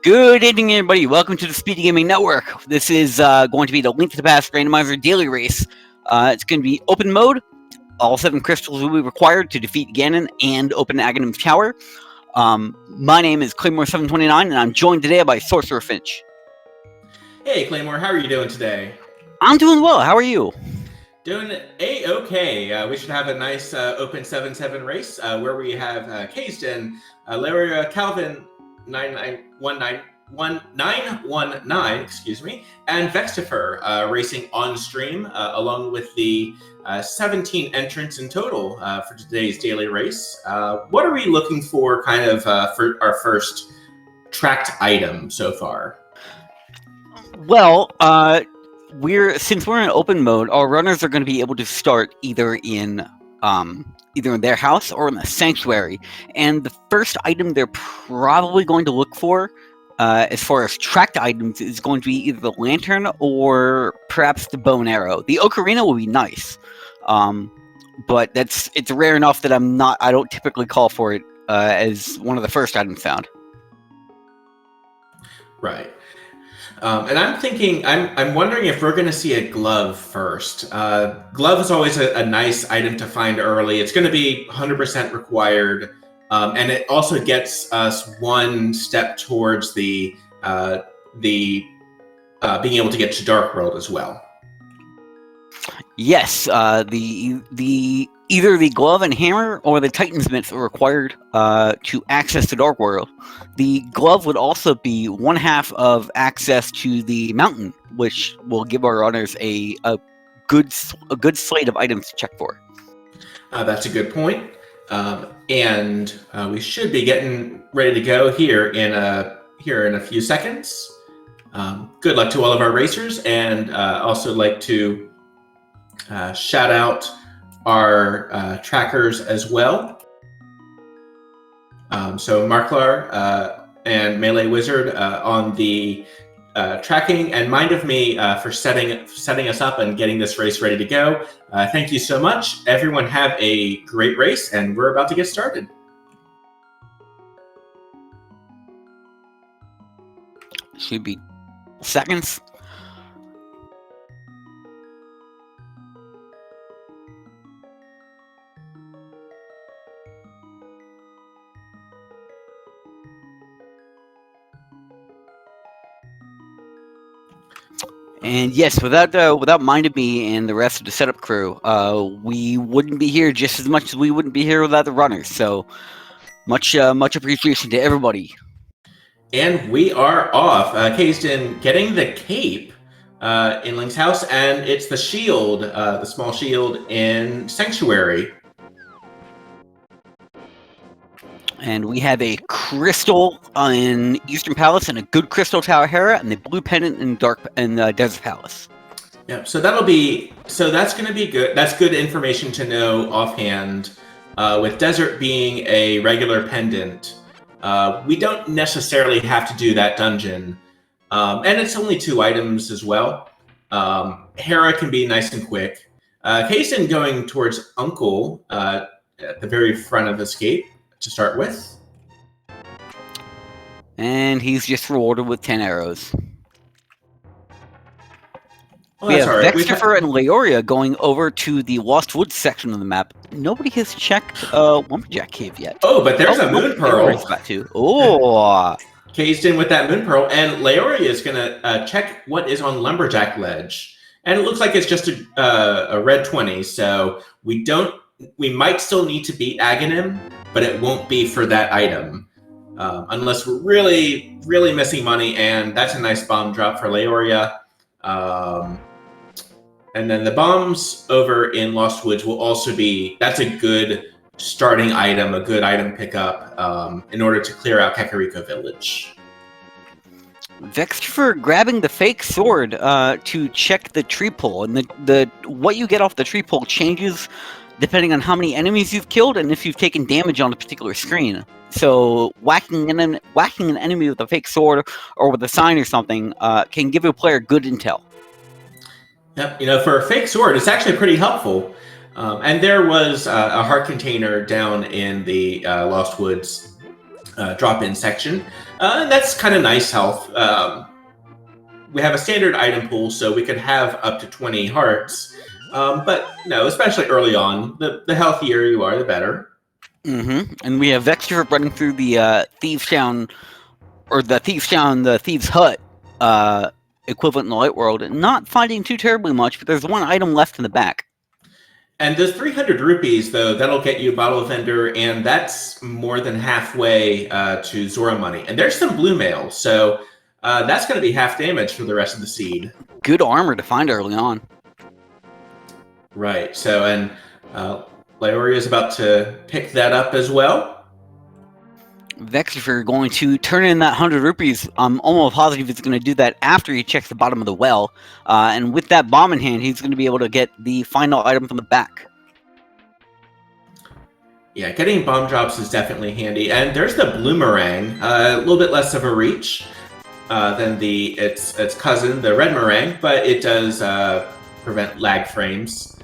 Good evening, everybody. Welcome to the Speedy Gaming Network. This is going to be the Link to the Past Randomizer Daily Race. It's going to be open mode. All 7 crystals will be required to defeat Ganon and open Aghanim's Tower. My name is Claymore729, and I'm joined today by Sorcerer Finch. Hey, Claymore, how are you doing today? I'm doing well. How are you? Doing A-okay. We should have a nice open 7-7 race where we have Kaysden, Laria, Calvin, 919, excuse me, and Vextifer racing on stream, along with the 17 entrants in total for today's daily race. What are we looking for for our first tracked item so far? Well, since we're in open mode, our runners are going to be able to start either in their house or in the sanctuary. And the first item they're probably going to look for, as far as tracked items, is going to be either the lantern or perhaps the bow and arrow. The ocarina will be nice, but it's rare enough that I don't typically call for it as one of the first items found. Right. And I'm wondering if we're going to see a glove first. Glove is always a nice item to find early. It's going to be 100% required, and it also gets us one step towards the being able to get to Dark World as well. Yes, either the glove and hammer or the Titan's mitts are required to access the Dark World. The glove would also be one half of access to the mountain, which will give our runners a good slate of items to check for. That's a good point. And we should be getting ready to go here in a few seconds. Good luck to all of our racers, and also like to shout out our trackers as well. So Marklar and Melee Wizard on the tracking, and Mind of Me for setting us up and getting this race ready to go. Thank you so much. Everyone have a great race, and we're about to get started. Should be seconds. And yes, without Mind of Me and the rest of the setup crew, we wouldn't be here just as much as we wouldn't be here without the runners. So much appreciation to everybody. And we are off. Kaysden getting the cape in Link's house, and it's the shield, the small shield in Sanctuary. And we have a crystal in Eastern Palace, and a good crystal Tower Hera, and the blue pendant in Desert Palace. Yep. So that's going to be good. That's good information to know offhand. With Desert being a regular pendant, we don't necessarily have to do that dungeon, and it's only 2 items as well. Hera can be nice and quick. Kaysden going towards Uncle at the very front of Escape to start with. And he's just rewarded with 10 arrows. Well, we have right. Vextifer and Leoria going over to the Lost Woods section of the map. Nobody has checked Lumberjack Cave yet. Oh, but there's a Moon Pearl. Oh! Kaysden with that Moon Pearl, and Leoria is going to check what is on Lumberjack Ledge. And it looks like it's just a red 20, so we might still need to beat Aghanim, but it won't be for that item. Unless we're really, really missing money, and that's a nice bomb drop for Leoria. And then the bombs over in Lost Woods will also that's a good starting item, a good item pickup in order to clear out Kakariko Village. Vextifer grabbing the fake sword to check the tree pole, and the what you get off the tree pole changes depending on how many enemies you've killed and if you've taken damage on a particular screen. So whacking an enemy with a fake sword or with a sign or something can give a player good intel. Yep, for a fake sword, it's actually pretty helpful. And there was a heart container down in the Lost Woods drop-in section. And that's kind of nice health. We have a standard item pool, so we could have up to 20 hearts. But especially early on, the healthier you are, the better. And we have Vexter running through the Thieves Town, or the Thieves Hut equivalent in the Light World, and not finding too terribly much, but there's one item left in the back. And those 300 rupees, though, that'll get you a bottle of vendor, and that's more than halfway to Zora money. And there's some blue mail, so that's going to be half damage for the rest of the seed. Good armor to find early on. Right, so, and Leoria is about to pick that up as well. Vexter going to turn in that 100 rupees. I'm almost positive he's going to do that after he checks the bottom of the well. And with that bomb in hand, he's going to be able to get the final item from the back. Yeah, getting bomb drops is definitely handy. And there's the Bloomerang, a little bit less of a reach than its cousin, the Red Meringue, but it does prevent lag frames.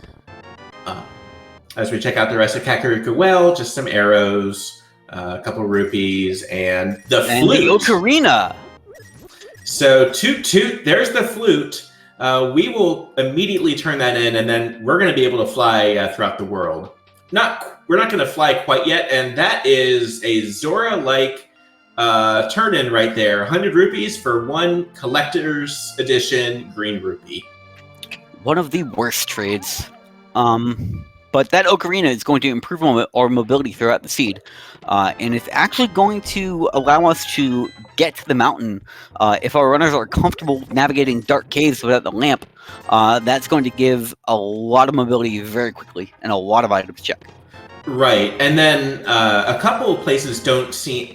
As we check out the rest of Kakariko Well, just some arrows, a couple rupees, and the flute. The ocarina. So there's the flute. We will immediately turn that in, and then we're going to be able to fly throughout the world. We're not going to fly quite yet, and that is a Zora-like turn-in right there. 100 rupees for one collector's edition green rupee. One of the worst trades. But that ocarina is going to improve our mobility throughout the seed. And it's actually going to allow us to get to the mountain. If our runners are comfortable navigating dark caves without the lamp, that's going to give a lot of mobility very quickly and a lot of items check. Right, and then a couple of places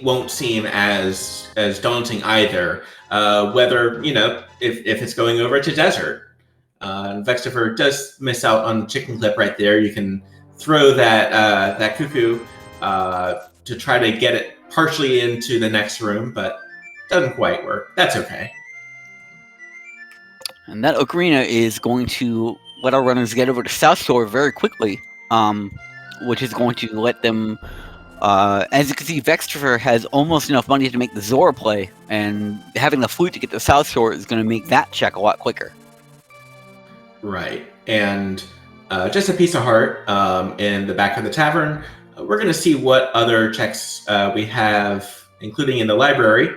won't seem as daunting either. Whether if it's going over to desert. Vextifer does miss out on the chicken clip right there. You can throw that cuckoo to try to get it partially into the next room, but doesn't quite work. That's okay. And that ocarina is going to let our runners get over to South Shore very quickly, which is going to let them... as you can see, Vextifer has almost enough money to make the Zora play, and having the flute to get to South Shore is going to make that check a lot quicker. Right, and just a piece of heart in the back of the tavern. We're going to see what other checks we have, including in the library.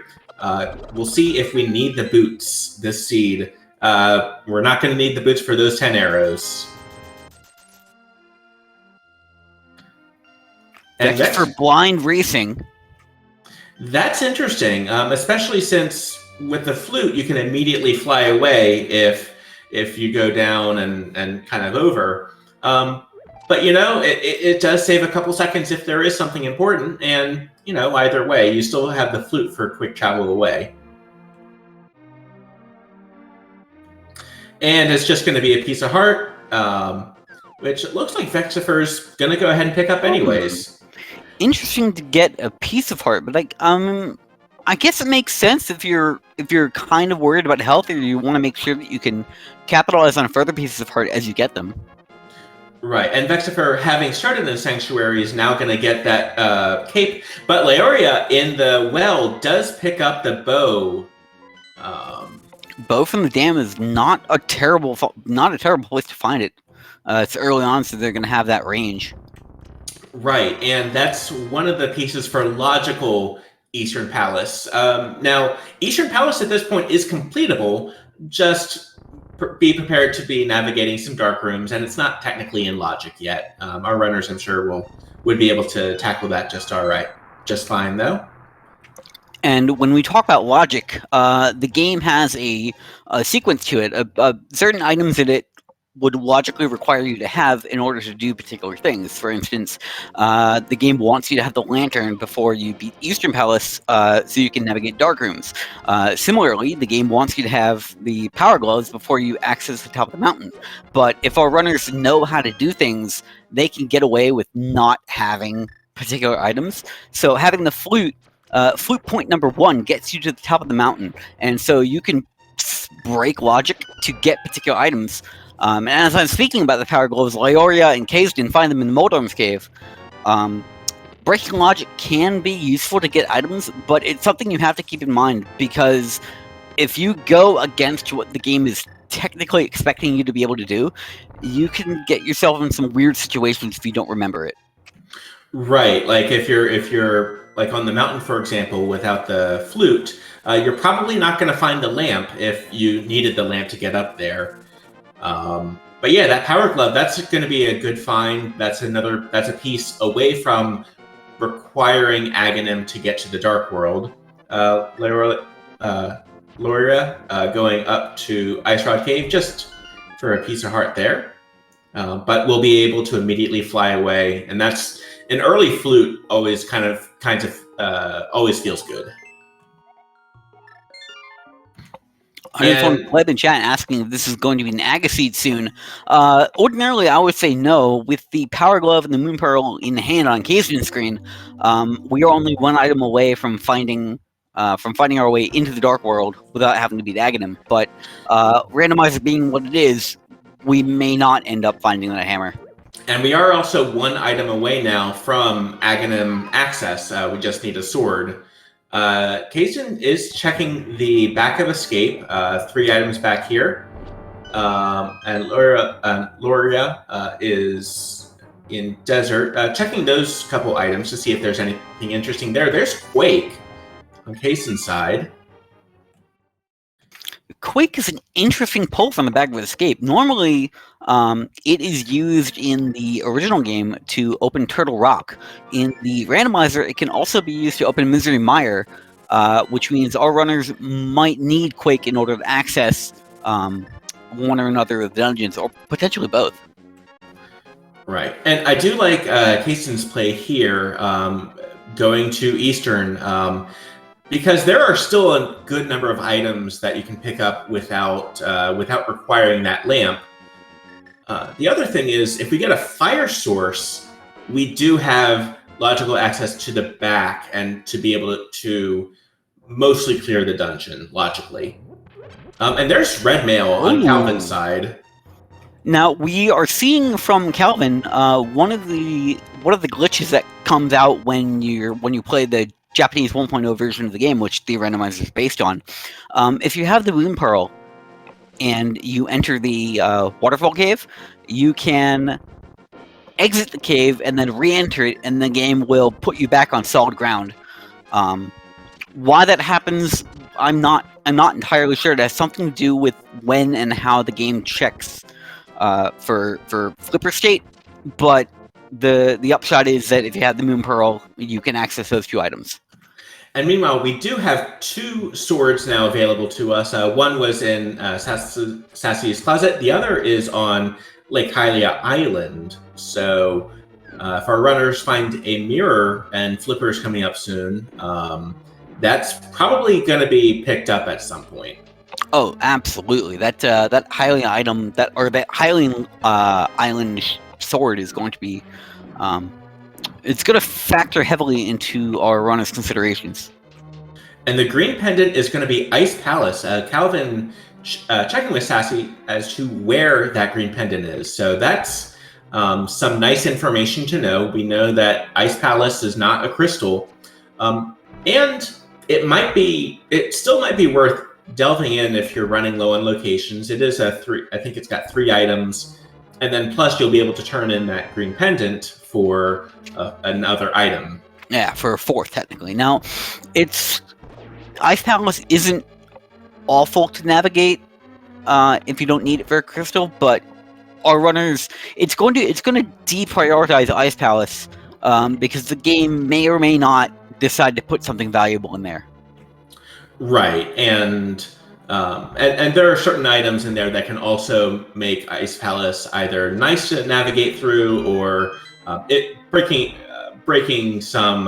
We'll see if we need the boots this seed. We're not going to need the boots for those 10 arrows. And that's for blind racing. That's interesting, especially since with the flute, you can immediately fly away if you go down and kind of over. But, it does save a couple seconds if there is something important. And, either way, you still have the flute for quick travel away. And it's just going to be a piece of heart, which it looks like Vextifer's going to go ahead and pick up anyways. Interesting to get a piece of heart, but I guess it makes sense if you're kind of worried about health, or you want to make sure that you can capitalize on further pieces of heart as you get them. Right, and Vextifer, having started in the Sanctuary, is now going to get that cape. But Leoria in the well does pick up the bow. Bow from the dam is not a terrible place to find it. It's early on, so they're going to have that range. Right, and that's one of the pieces for logical Eastern Palace. Now, Eastern Palace at this point is completable. Just be prepared to be navigating some dark rooms, and it's not technically in logic yet. Our runners, I'm sure, would be able to tackle that just fine, though. And when we talk about logic, the game has a sequence to it. Certain items in it would logically require you to have in order to do particular things. For instance, the game wants you to have the lantern before you beat Eastern Palace so you can navigate dark rooms. Similarly, the game wants you to have the power gloves before you access the top of the mountain. But if our runners know how to do things, they can get away with not having particular items. So having the flute point number 1 gets you to the top of the mountain. And so you can break logic to get particular items. And as I'm speaking about the power gloves, Leoria and Kaze didn't find them in the Moldorm's cave. breaking logic can be useful to get items, but it's something you have to keep in mind, because if you go against what the game is technically expecting you to be able to do, you can get yourself in some weird situations if you don't remember it. Right, like if you're like on the mountain, for example, without the flute, you're probably not going to find the lamp if you needed the lamp to get up there. But yeah, that power glove, that's going to be a good find. That's a piece away from requiring Aghanim to get to the Dark World. Loria going up to Ice Rod Cave just for a piece of heart there. But we'll be able to immediately fly away, and that's an early flute. Always always feels good. I just want to play in chat asking if this is going to be an Agaseed soon. Ordinarily, I would say no. With the Power Glove and the Moon Pearl in hand on Kazan's screen, we are only one item away from finding our way into the Dark World without having to beat Aghanim. But Randomizer being what it is, we may not end up finding that hammer. And we are also one item away now from Aghanim access. We just need a sword. Kazan is checking the back of Escape, 3 items back here. And Loria is in Desert, checking those couple items to see if there's anything interesting there. There's Quake on Kazan's side. Quake is an interesting pull from the back of Escape. Normally, it is used in the original game to open Turtle Rock. In the randomizer, it can also be used to open Misery Mire, which means our runners might need Quake in order to access one or another of the dungeons, or potentially both. Right. And I do like Kazan's play here, going to Eastern, because there are still a good number of items that you can pick up without requiring that lamp. The other thing is, if we get a fire source, we do have logical access to the back and to be able to mostly clear the dungeon logically. And there's red mail on Calvin's side. Now we are seeing from Calvin one of the glitches that comes out when you play the Japanese 1.0 version of the game, which the randomizer is based on. If you have the Moon Pearl and you enter the waterfall cave, you can exit the cave and then re-enter it, and the game will put you back on solid ground. Why that happens, I'm not entirely sure. It has something to do with when and how the game checks for flipper state, but the upshot is that if you have the Moon Pearl, you can access those 2 items. And meanwhile, we do have 2 swords now available to us. One was in Sassy's closet. The other is on Lake Hylia Island. So if our runners find a mirror and flippers coming up soon, that's probably going to be picked up at some point. Oh, absolutely. That Hylia item, that Hylian Island sword is going to be it's going to factor heavily into our runners' considerations. And the green pendant is going to be Ice Palace. Calvin checking with Sassy as to where that green pendant is. So that's some nice information to know. We know that Ice Palace is not a crystal. And it still might be worth delving in if you're running low on locations. It is I think it's got 3 items. And then plus you'll be able to turn in that green pendant for another item. Yeah, for a 4th technically. Now, Ice Palace isn't awful to navigate if you don't need it for a crystal, but our runners, it's going to deprioritize Ice Palace because the game may or may not decide to put something valuable in there. Right, and there are certain items in there that can also make Ice Palace either nice to navigate through or breaking some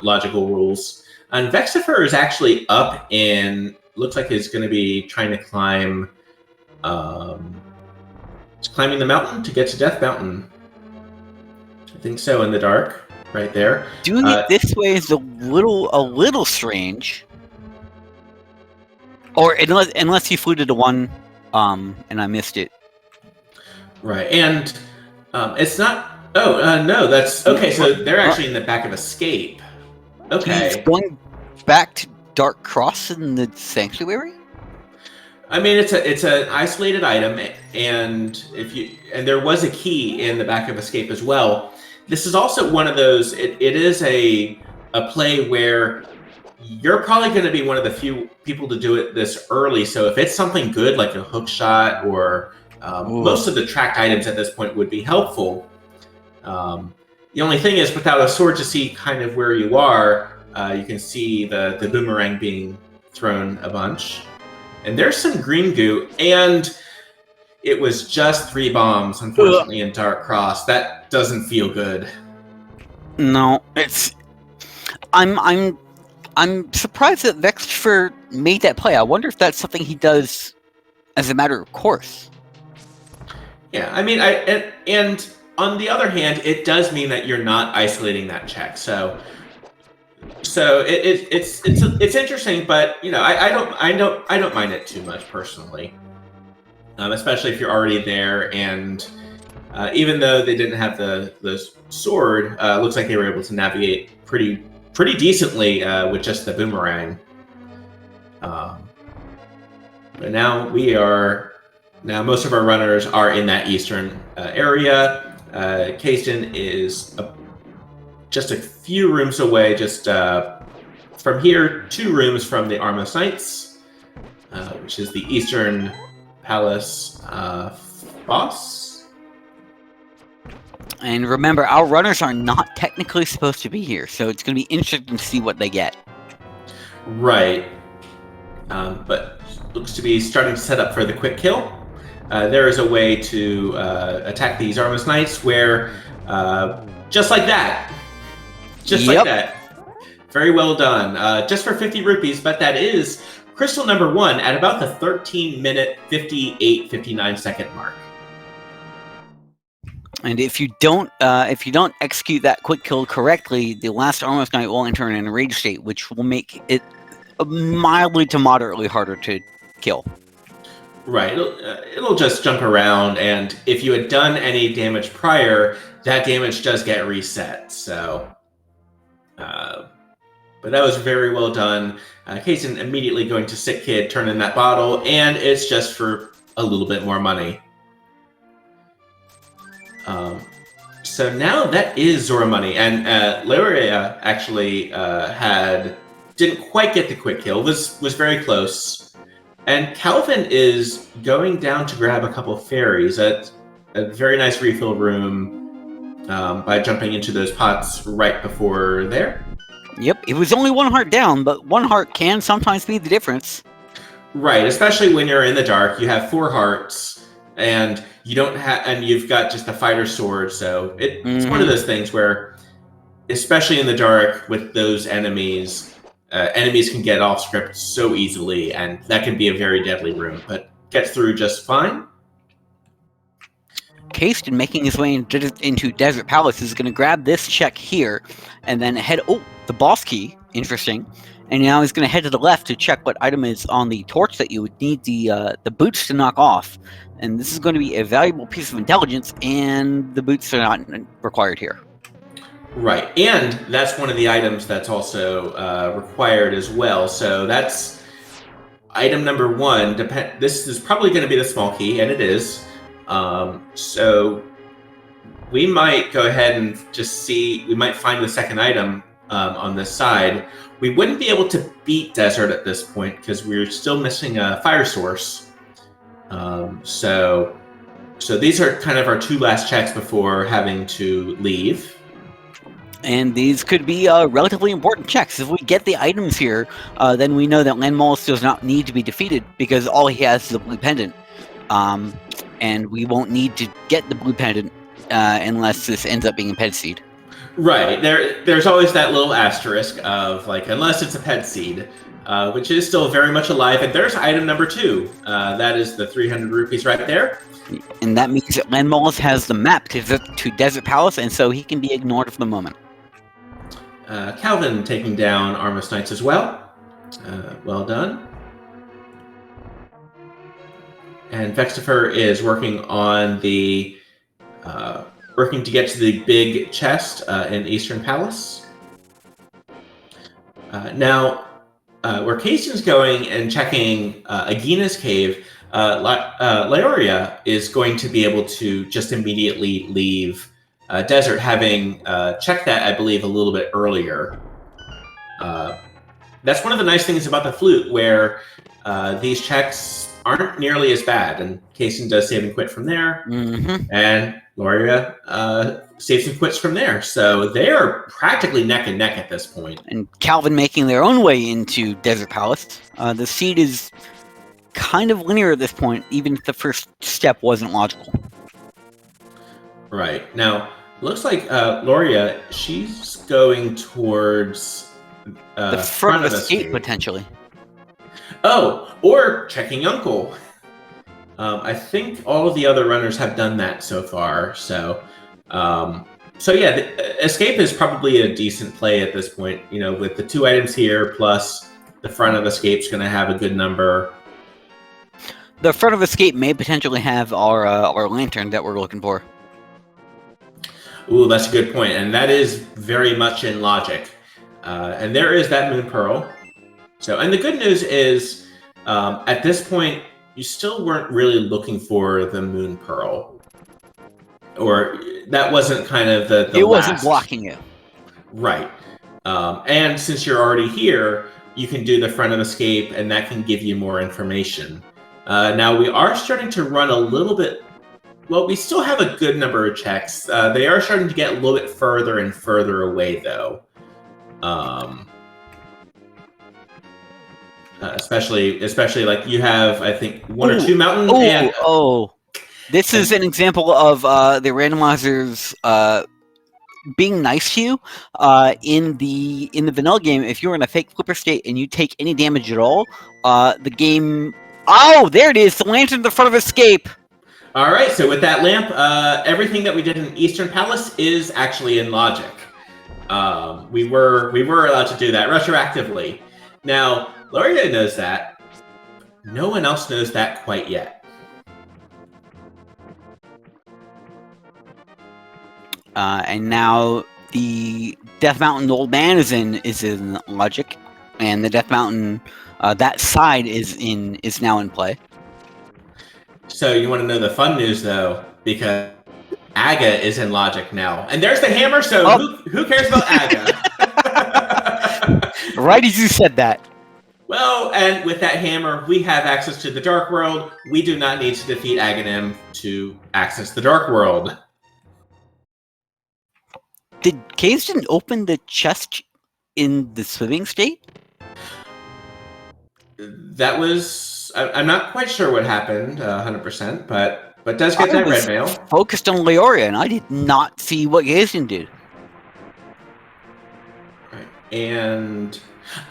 logical rules. And Vexifer is actually up in. Looks like he's going to be trying to climb. He's climbing the mountain to get to Death Mountain. I think so. In the dark, right there. Doing it this way is a little strange. Or unless he flew to the one, and I missed it. Right, and it's not Oh, no, that's... Okay, so they're actually in the back of Escape. Okay. He's going back to Dark Cross in the Sanctuary? I mean, it's an isolated item, and there was a key in the back of Escape as well. This is also one of those. It is a play where you're probably going to be one of the few people to do it this early. So if it's something good like a hook shot or most of the tracked items at this point would be helpful. The only thing is, without a sword to see kind of where you are, you can see the boomerang being thrown a bunch. And there's some green goo, and it was just 3 bombs, unfortunately, in Dark Cross. That doesn't feel good. No, it's... I'm surprised that Vexfer made that play. I wonder if that's something he does as a matter of course. Yeah, I mean, and on the other hand, it does mean that you're not isolating that check. So it's interesting, but I don't mind it too much personally, especially if you're already there. And even though they didn't have the sword, looks like they were able to navigate pretty decently with just the boomerang. But now most of our runners are in that eastern area. Kayston is just a few rooms away, just from here, 2 rooms from the Armos Knights, which is the Eastern Palace boss. And remember, our runners are not technically supposed to be here, so it's going to be interesting to see what they get. Right. But looks to be starting to set up for the quick kill. There is a way to attack these Armos Knights where, just like that. Just like that. Very well done. Just for 50 rupees, but that is crystal number 1 at about the 13-minute, 58-59-second mark. And if you don't execute that quick kill correctly, the last Armos Knight will enter an enraged state, which will make it mildly to moderately harder to kill. Right, it'll just jump around, and if you had done any damage prior, that damage does get reset. So, but that was very well done. Kayston immediately going to Sick Kid, turn in that bottle, and it's just for a little bit more money. So now that is Zora money, and Lyria actually didn't quite get the quick kill, was very close. And Calvin is going down to grab a couple of fairies at a very nice refill room by jumping into those pots right before there. Yep, it was only 1 heart down, but 1 heart can sometimes be the difference. Right, especially when you're in the dark. You have 4 hearts, and you've got just a fighter sword. So it's one of those things where, especially in the dark with those enemies. Enemies can get off script so easily, and that can be a very deadly room, but gets through just fine. Kayston, making his way into Desert Palace, is going to grab this check here, and then head... Oh, the boss key. Interesting. And now he's going to head to the left to check what item is on the torch that you would need the boots to knock off. And this is going to be a valuable piece of intelligence, and the boots are not required here. Right, and that's one of the items that's also required as well. So that's item number 1. This is probably going to be the small key, and it is. So we might go ahead and just see. We might find the second item on this side. We wouldn't be able to beat Desert at this point because we're still missing a fire source. So these are kind of our 2 last checks before having to leave. And these could be relatively important checks. If we get the items here, then we know that Landmolus does not need to be defeated because all he has is the blue pendant. And we won't need to get the blue pendant unless this ends up being a ped seed. Right. There's always that little asterisk of, like, unless it's a ped seed, which is still very much alive. And there's item number 2. That is the 300 rupees right there. And that means that Landmolus has the map to Desert Palace, and so he can be ignored for the moment. Calvin taking down Armos Knights as well. Well done. And Vextifer is working on the working to get to the big chest in Eastern Palace. Now, where Casey's going and checking Agina's cave, Leoria is going to be able to just immediately leave Desert, having checked that, I believe, a little bit earlier. That's one of the nice things about the flute, where these checks aren't nearly as bad, and Casey does save and quit from there, and Leoria saves and quits from there. So they are practically neck and neck at this point. And Calvin making their own way into Desert Palace. The seed is kind of linear at this point, even if the first step wasn't logical. Right. Now, looks like Leoria, she's going towards the front of the escape, potentially. Oh, or checking Uncle. I think all of the other runners have done that so far. So yeah, escape is probably a decent play at this point. You know, with the 2 items here, plus the front of escape's going to have a good number. The front of escape may potentially have our lantern that we're looking for. Ooh, that's a good point, and that is very much in logic. And there is that Moon Pearl. So, and the good news is, at this point, you still weren't really looking for the Moon Pearl, or that wasn't kind of the it wasn't blocking you, right? And since you're already here, you can do the front of escape, and that can give you more information. Now we are starting to run a little bit. Well, we still have a good number of checks. They are starting to get a little bit further and further away, though. Especially like you have, I think, 1 or 2 mountains. This is an example of the randomizers being nice to you. In the vanilla game, if you're in a fake flipper state and you take any damage at all, the game. Oh, there it is! The lantern in the front of escape. All right, so with that lamp, everything that we did in Eastern Palace is actually in logic. We were allowed to do that retroactively. Now, Leoria knows that. No one else knows that quite yet. And now the Death Mountain Old Man is in logic, and the Death Mountain that side is now in play. So you want to know the fun news, though, because Aga is in logic now, and there's the hammer. So who cares about Aga? Right as you said that. Well, and with that hammer, we have access to the Dark World. We do not need to defeat Aghanim to access the Dark World. Did Kazdan open the chest in the swimming state? That was... I'm not quite sure what happened 100%, but does get that red mail. Focused on Leoria, and I did not see what Kazdan did. Right. And...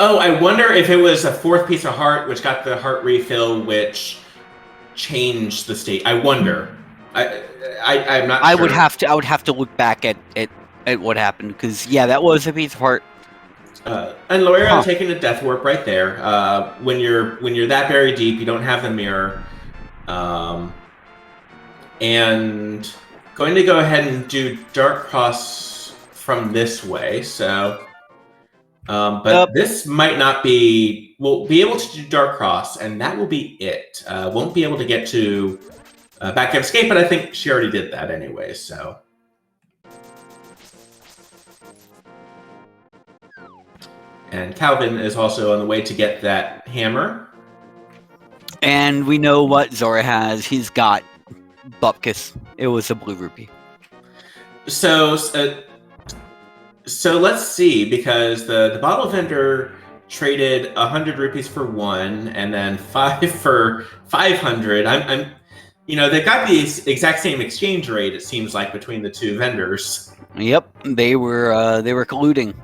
Oh, I wonder if it was a 4th piece of heart, which got the heart refill, which changed the state. I wonder. I'm not sure. I would have to look back at what happened, because yeah, that was a piece of heart. And Leoria taking a death warp right there. When you're that very deep, you don't have the mirror. And going to go ahead and do Dark Cross from this way. So. But this might not be... We'll be able to do Dark Cross, and that will be it. Won't be able to get to Back of Escape, but I think she already did that anyway, so... And Calvin is also on the way to get that hammer. And we know what Zora has. He's got Bupkis. It was a blue rupee. So let's see, because the bottle vendor traded 100 rupees for 1, and then 5 for 500. They've got the exact same exchange rate. It seems like between the 2 vendors. Yep, they were colluding.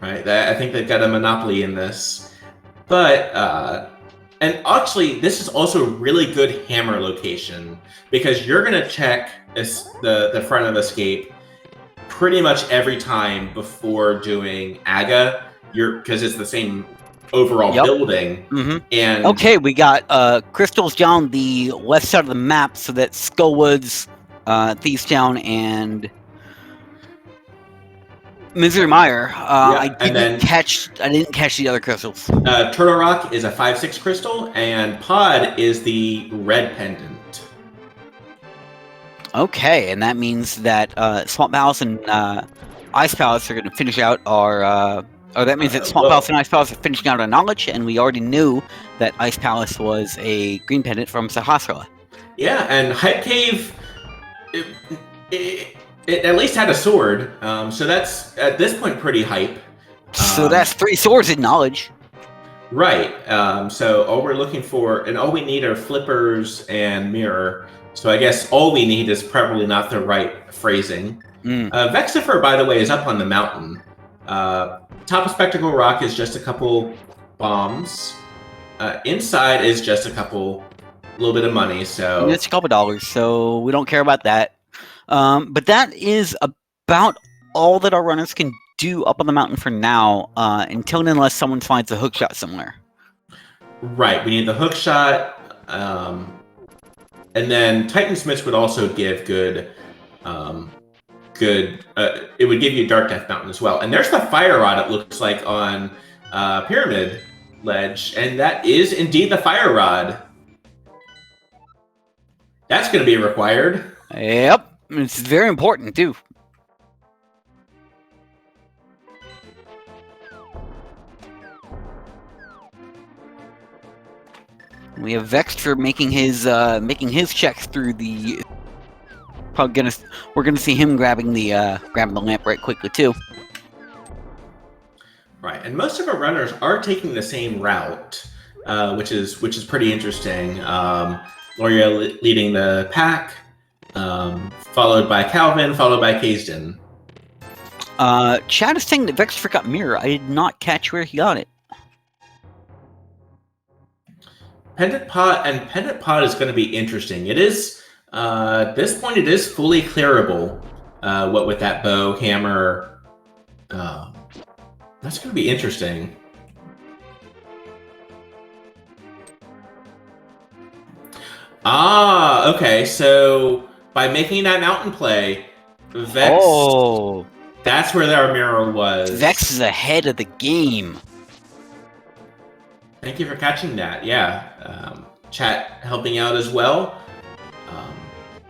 Right, I think they've got a monopoly in this, but and actually, this is also a really good hammer location, because you're gonna check the front of escape pretty much every time before doing Aga, because it's the same overall building. Mm-hmm. And okay, we got crystals down the left side of the map, so that Skullwoods Thieves Town and Misery Mire. I didn't catch the other crystals. Turtle Rock is a 5/6 crystal, and Pod is the red pendant. Okay, and that means that Swamp Palace and Ice Palace are going to finish out our. Or that means that Swamp Palace and Ice Palace are finishing out our knowledge, and we already knew that Ice Palace was a green pendant from Sahasrara. Yeah, and Hype Cave, it at least had a sword, so that's at this point pretty hype. So that's 3 swords in knowledge. Right. So all we're looking for, and all we need are flippers and mirror. So I guess all we need is probably not the right phrasing. Vexifer, by the way, is up on the mountain. Top of Spectacle Rock is just a couple bombs. Inside is just a little bit of money. So it's a couple dollars, so we don't care about that. But that is about all that our runners can do up on the mountain for now, until and unless someone finds a hook shot somewhere. Right, we need the hook shot, and then Titansmiths would also give good. It would give you Dark Death Mountain as well. And there's the fire rod, it looks like, on Pyramid Ledge, and that is indeed the fire rod. That's going to be required. Yep, it's very important too. We have Vextra making his checks through the. We're gonna see him grabbing the lamp right quickly too. Right, and most of our runners are taking the same route, which is pretty interesting. Loria leading the pack, followed by Calvin, followed by Kaysden. Chad is saying that Vextra got mirror. I did not catch where he got it. Pendant Pod is going to be interesting. It is. At this point, it is fully clearable. What with that bow, hammer, that's going to be interesting. Okay. So by making that mountain play, Vex. Oh, that's where our mirror was. Vex is ahead of the game. Thank you for catching that. Yeah, chat helping out as well.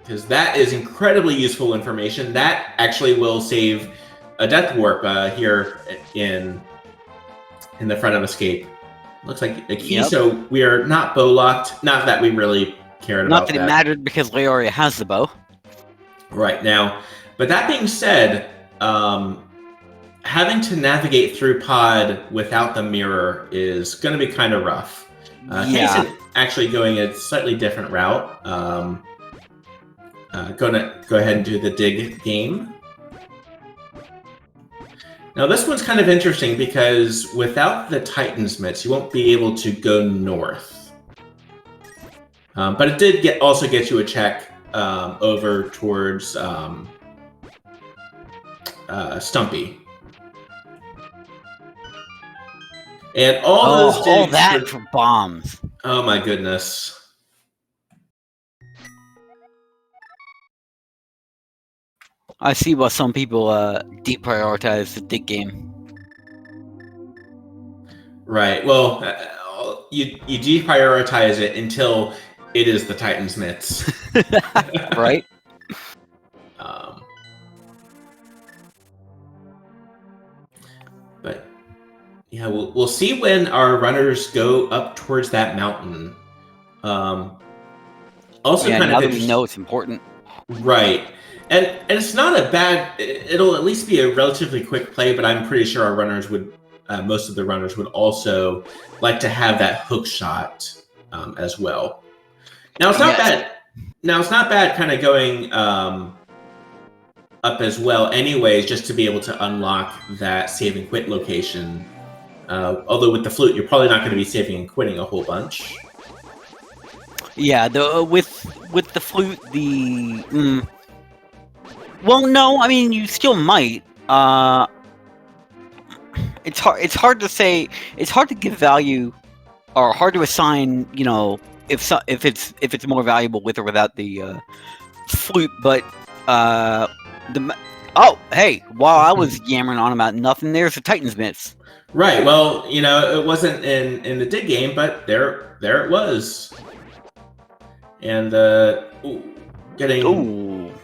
Because that is incredibly useful information. That actually will save a death warp here in the front of Escape. Looks like a key, so we are not bow locked. Not that we really cared about that. Not that it mattered because Leoria has the bow. Right now, but that being said, having to navigate through Pod without the mirror is going to be kind of rough. Kaysden actually going a slightly different route. Gonna go ahead and do the dig game. Now this one's kind of interesting because without the Titansmiths, you won't be able to go north. But it did also get you a check over towards Stumpy. And all those all that for bombs. Oh my goodness. I see why some people deprioritize the dig game. Right. Well, you deprioritize it until it is the Titansmiths. Right. But yeah, we'll see when our runners go up towards that mountain. Also, yeah, kind now of that we know it's important. Right. And it's not a bad. It'll at least be a relatively quick play, but I'm pretty sure our runners would. Most of the runners would also like to have that hook shot as well. Now it's not bad. Now it's not bad, kind of going up as well. Anyways, just to be able to unlock that save and quit location. Although with the flute, you're probably not going to be saving and quitting a whole bunch. Yeah, with the flute, well, no, I mean you still might. It's hard to say. It's hard to give value, or hard to assign. You know, if it's more valuable with or without the flute, but oh, hey, while I was yammering on about nothing, there's the Titan's Mitts. Right. Well, it wasn't in the dig game, but there it was. And getting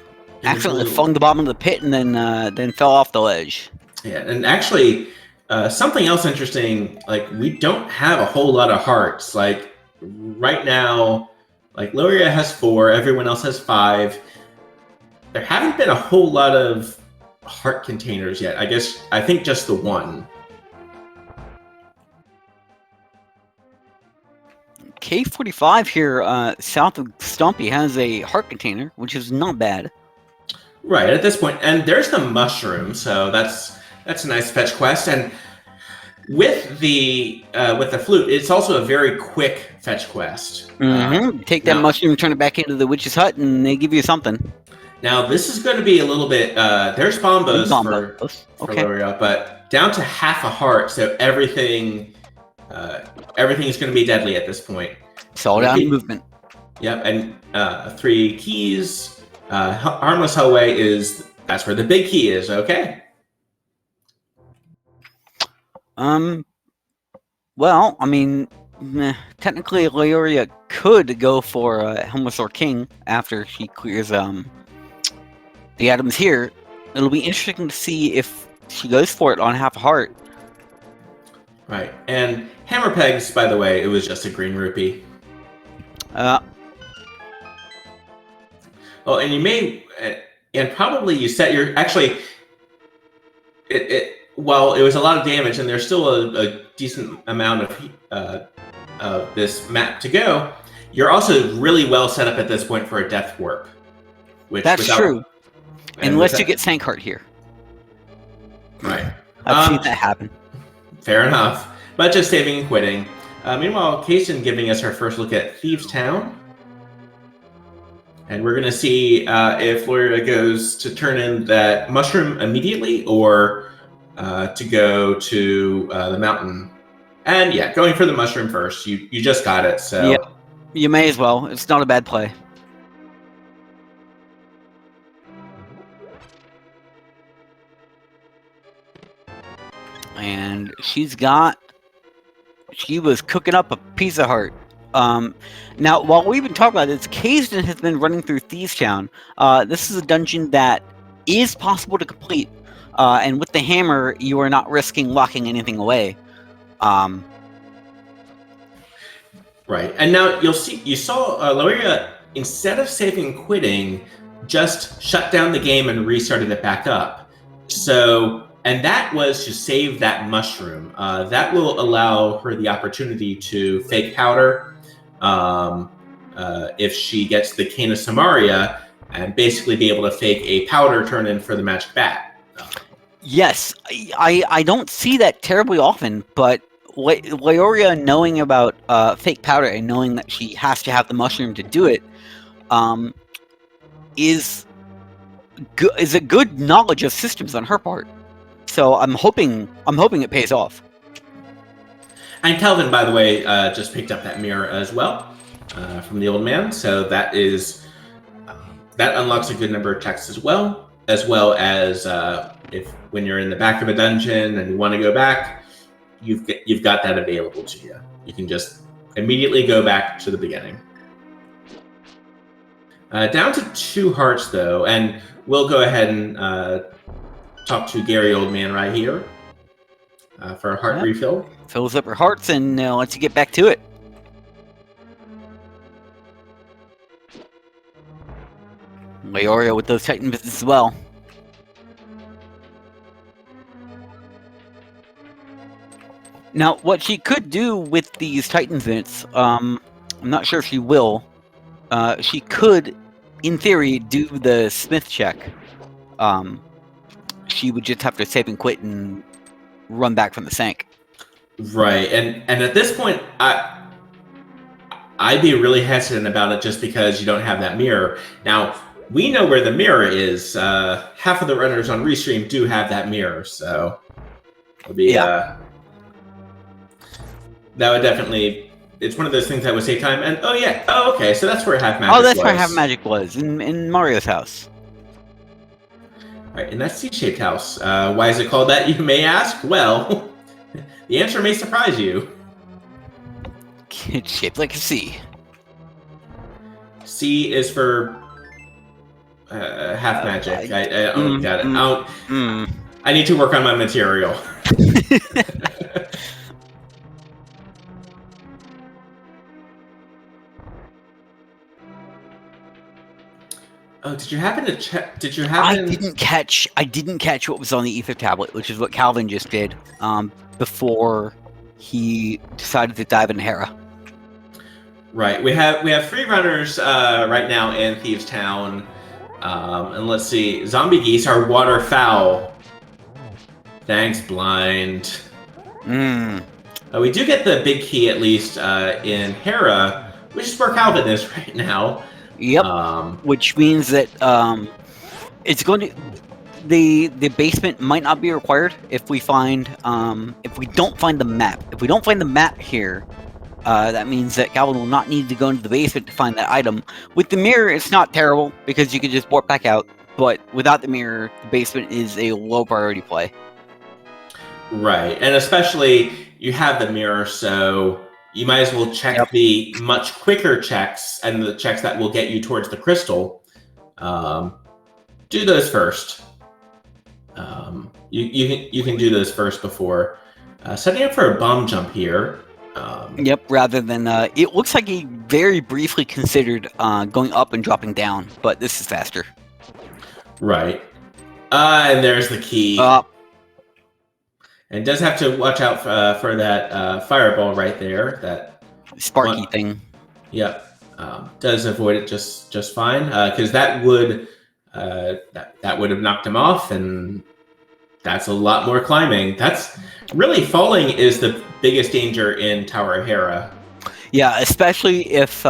accidentally flung the bottom of the pit and then fell off the ledge. Yeah, and actually, something else interesting. Like, we don't have a whole lot of hearts. Like right now, like Loria has 4, everyone else has 5. There haven't been a whole lot of heart containers yet. I think just the one. K45 here, south of Stumpy, has a heart container, which is not bad. Right, at this point, and there's the mushroom, so that's a nice fetch quest. And with the flute, it's also a very quick fetch quest. Take that mushroom, turn it back into the witch's hut, and they give you something. Now, this is going to be a little bit... there's bombos for Loria, but down to half a heart, so everything is going to be deadly at this point. Solid down movement. Yep, and 3 keys. Harmless Hellway that's where the big key is, okay? Well, I mean, technically Leoria could go for Helmless or King after she clears the items here. It'll be interesting to see if she goes for it on half a heart. Right, and Hammer Pegs, by the way, it was just a green rupee. Oh, and you may, and probably you set your, actually, well, it was a lot of damage, and there's still a decent amount of this map to go. You're also really well set up at this point for a Death Warp. That's true. Unless you get Sankheart here. Right. I've seen that happen. Fair enough. But just saving and quitting. Meanwhile, Kaysen giving us our first look at Thieves' Town. And we're going to see if Loria goes to turn in that mushroom immediately or to go to the mountain. And yeah, going for the mushroom first. You just got it, so... Yeah, you may as well. It's not a bad play. And she was cooking up a piece of heart. Now, while we've been talking about this, Kazden has been running through Thieves' Town. This is a dungeon that is possible to complete. And with the hammer, you are not risking locking anything away. Right. And now you saw Loria, instead of saving and quitting, just shut down the game and restarted it back up. So, and that was to save that mushroom. That will allow her the opportunity to fake powder if she gets the Cane of Samaria and basically be able to fake a powder turn in for the magic bat. Yes, I don't see that terribly often, but Leoria knowing about fake powder and knowing that she has to have the mushroom to do it is a good knowledge of systems on her part. So I'm hoping it pays off. And Kelvin, by the way, just picked up that mirror as well from the old man. So that unlocks a good number of texts as well as if when you're in the back of a dungeon and you want to go back, you've got that available to you. You can just immediately go back to the beginning. Down to 2 hearts though, and we'll go ahead and talk to Gary Oldman right here for a heart refill. Fills up her hearts and lets you get back to it. Leoria with those Titan bits as well. Now, what she could do with these Titan bits, I'm not sure if she will. She could, in theory, do the Smith check. She would just have to save and quit and run back from the sink. Right, and at this point, I'd be really hesitant about it just because you don't have that mirror. Now, we know where the mirror is. Half of the runners on Restream do have that mirror, so it'll be that would definitely it's one of those things that would save time. And oh yeah, oh okay, so that's where half magic was. Oh, that's where half magic was in Mario's house. Right, and that C-shaped house. Why is it called that, you may ask? Well, the answer may surprise you. It's shaped like a C. C is for half magic. Got it. I need to work on my material. Oh, did you happen to check? Did you happen? I didn't catch what was on the ether tablet, which is what Calvin just did before he decided to dive into Hera. Right. We have 3 runners right now in Thieves Town, and let's see. Zombie geese are waterfowl. Thanks, blind. We do get the big key at least in Hera, which is where Calvin is right now. Yep. Which means that it's going to the basement might not be required if we find if we don't find the map. If we don't find the map here, that means that Calvin will not need to go into the basement to find that item. With the mirror, it's not terrible because you can just warp back out. But without the mirror, the basement is a low priority play. Right, and especially you have the mirror, so you might as well check the much quicker checks and the checks that will get you towards the crystal. Do those first. You can do those first before setting up for a bomb jump here. Yep. Rather than it looks like he very briefly considered going up and dropping down, but this is faster. Right. And there's the key. And does have to watch out for that fireball right there. That sparky thing. Yep. Does avoid it just fine because that would have knocked him off, and that's a lot more climbing. That's really falling is the biggest danger in Tower of Hera. Yeah, especially if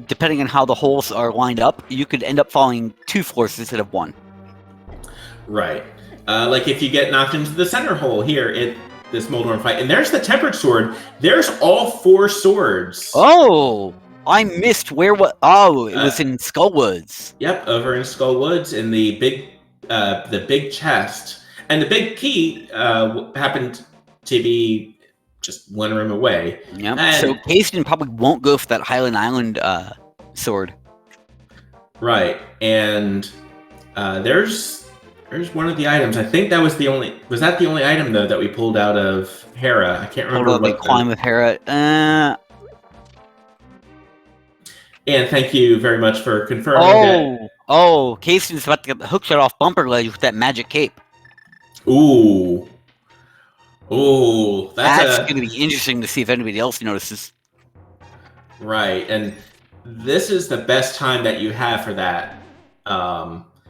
depending on how the holes are lined up, you could end up falling 2 floors instead of 1. Right. Like if you get knocked into the center hole here at this Ganon Fight, and there's the tempered sword. There's all 4 swords. Oh, I missed where what? Oh, it was in Skullwoods. Yep, over in Skullwoods in the big chest, and the big key happened to be just 1 room away. Yep. So Kasten probably won't go for that Highland Island sword. Right, and there's one of the items. I think that was the only. Was that the only item though that we pulled out of Hera? I can't remember. What climb with Hera. And thank you very much for confirming that. Oh, Kasten's about to get the hookshot off bumper ledge with that magic cape. Ooh, that's going to be interesting to see if anybody else notices. Right, and this is the best time that you have for that.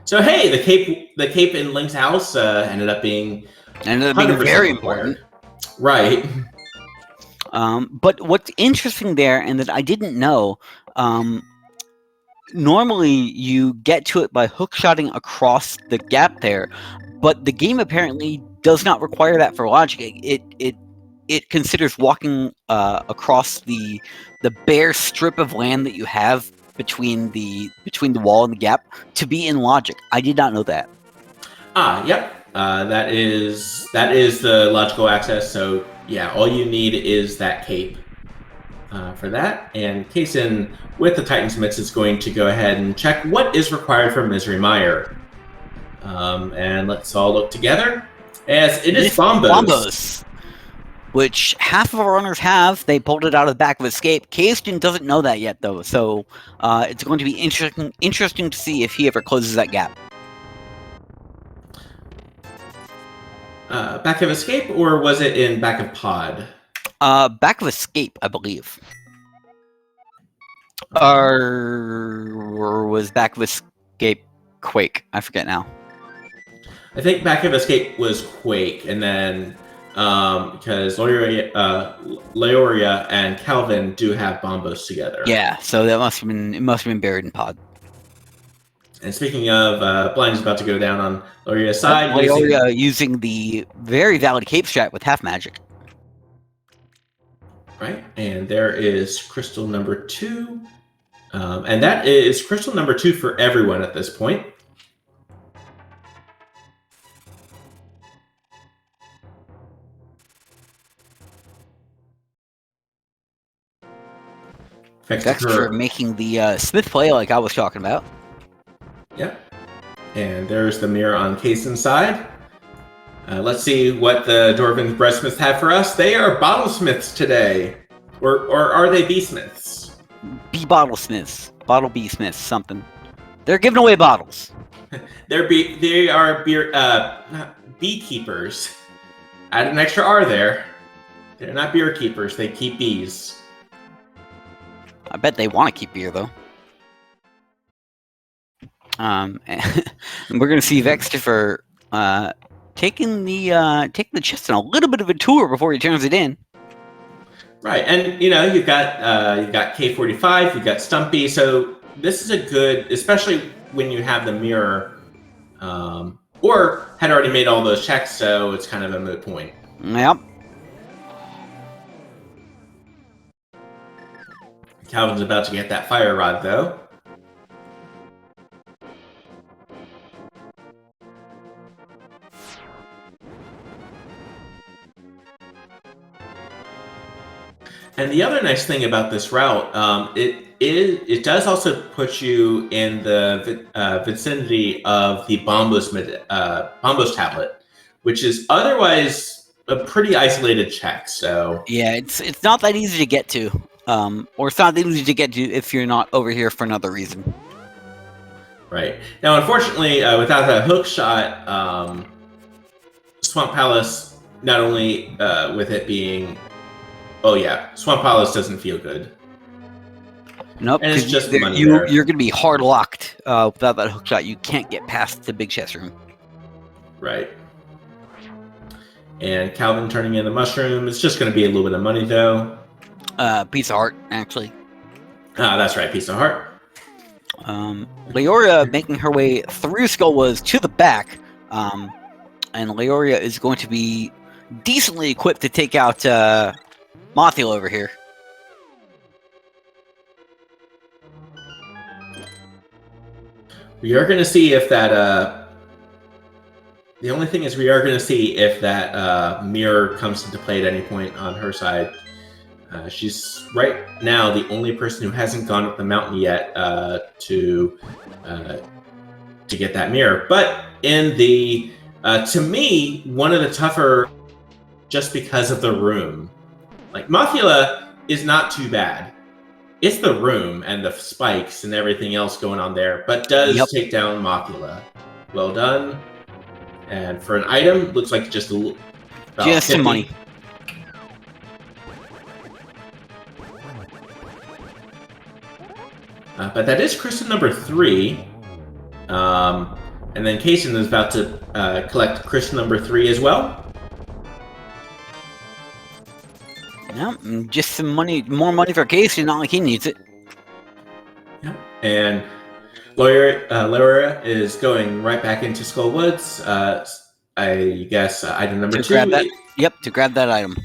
So hey, the cape in Link's house ended up being very important. Right. But what's interesting there, and that I didn't know, normally you get to it by hookshotting across the gap there, but the game apparently does not require that for logic. It considers walking across the bare strip of land that you have between the wall and the gap to be in logic. I did not know that. Yep. That is the logical access. So yeah, all you need is that cape for that. And Kasten with the Titansmiths is going to go ahead and check what is required for Misery Mire. And let's all look together. As it is Bombos. Which half of our runners have. They pulled it out of the back of Escape. Kasten doesn't know that yet, though, so it's going to be interesting to see if he ever closes that gap. Back of Escape, or was it in Back of Pod? Back of Escape, I believe. Or was Back of Escape Quake? I forget now. I think Back of Escape was Quake, and then because Leoria and Calvin do have Bombos together. Yeah, so it must have been buried in Pod. And speaking of, Blind is about to go down on Leoria's side. Leoria using the very valid cape strat with half magic. Right, and there is crystal number 2. And that is crystal number 2 for everyone at this point. Dexter making the Smith play like I was talking about. Yep. And there's the mirror on Kaysen's side. Let's see what the Dwarven Breastsmiths have for us. They are Bottlesmiths today. Or are they Beesmiths? Bottlesmiths. Bottle Beesmiths, something. They're giving away bottles. They are beekeepers. Add an extra R there. They're not beer keepers. They keep bees. I bet they want to keep beer, though. And we're going to see Vextifer taking the chest on a little bit of a tour before he turns it in. Right, and you've got K45, you've got Stumpy, so this is a good, especially when you have the mirror, or had already made all those checks, so it's kind of a moot point. Yep. Calvin's about to get that fire rod, though. And the other nice thing about this route, it does also put you in the vicinity of the Bombos tablet, which is otherwise a pretty isolated check. So yeah, it's not that easy to get to, or it's not that easy to get to if you're not over here for another reason. Right now, unfortunately, without that hook shot, Swamp Palace, not only with it being oh yeah, Swamp Palace doesn't feel good. Nope, and it's just you're going to be hard locked without that hook shot. You can't get past the big chest room. Right. And Calvin turning in the mushroom. It's just going to be a little bit of money, though. Piece of heart, actually. That's right, piece of heart. Leoria making her way through Skullwoods to the back, and Leoria is going to be decently equipped to take out Mothil over here. We are going to see if that... the only thing is we are going to see if that mirror comes into play at any point on her side. She's right now the only person who hasn't gone up the mountain yet to get that mirror. But in the... to me, one of the tougher... just because of the room. Like, Mothula is not too bad. It's the room and the spikes and everything else going on there, but does take down Mothula. Well done. And for an item, looks like just some money. But that is crystal number 3. And then Kaysen is about to collect crystal number 3 as well. Yep, just some money, more money for Casey, not like he needs it. Yep, and Lyra is going right back into Skullwoods. I guess item number 2. Grab that. Yep, to grab that item.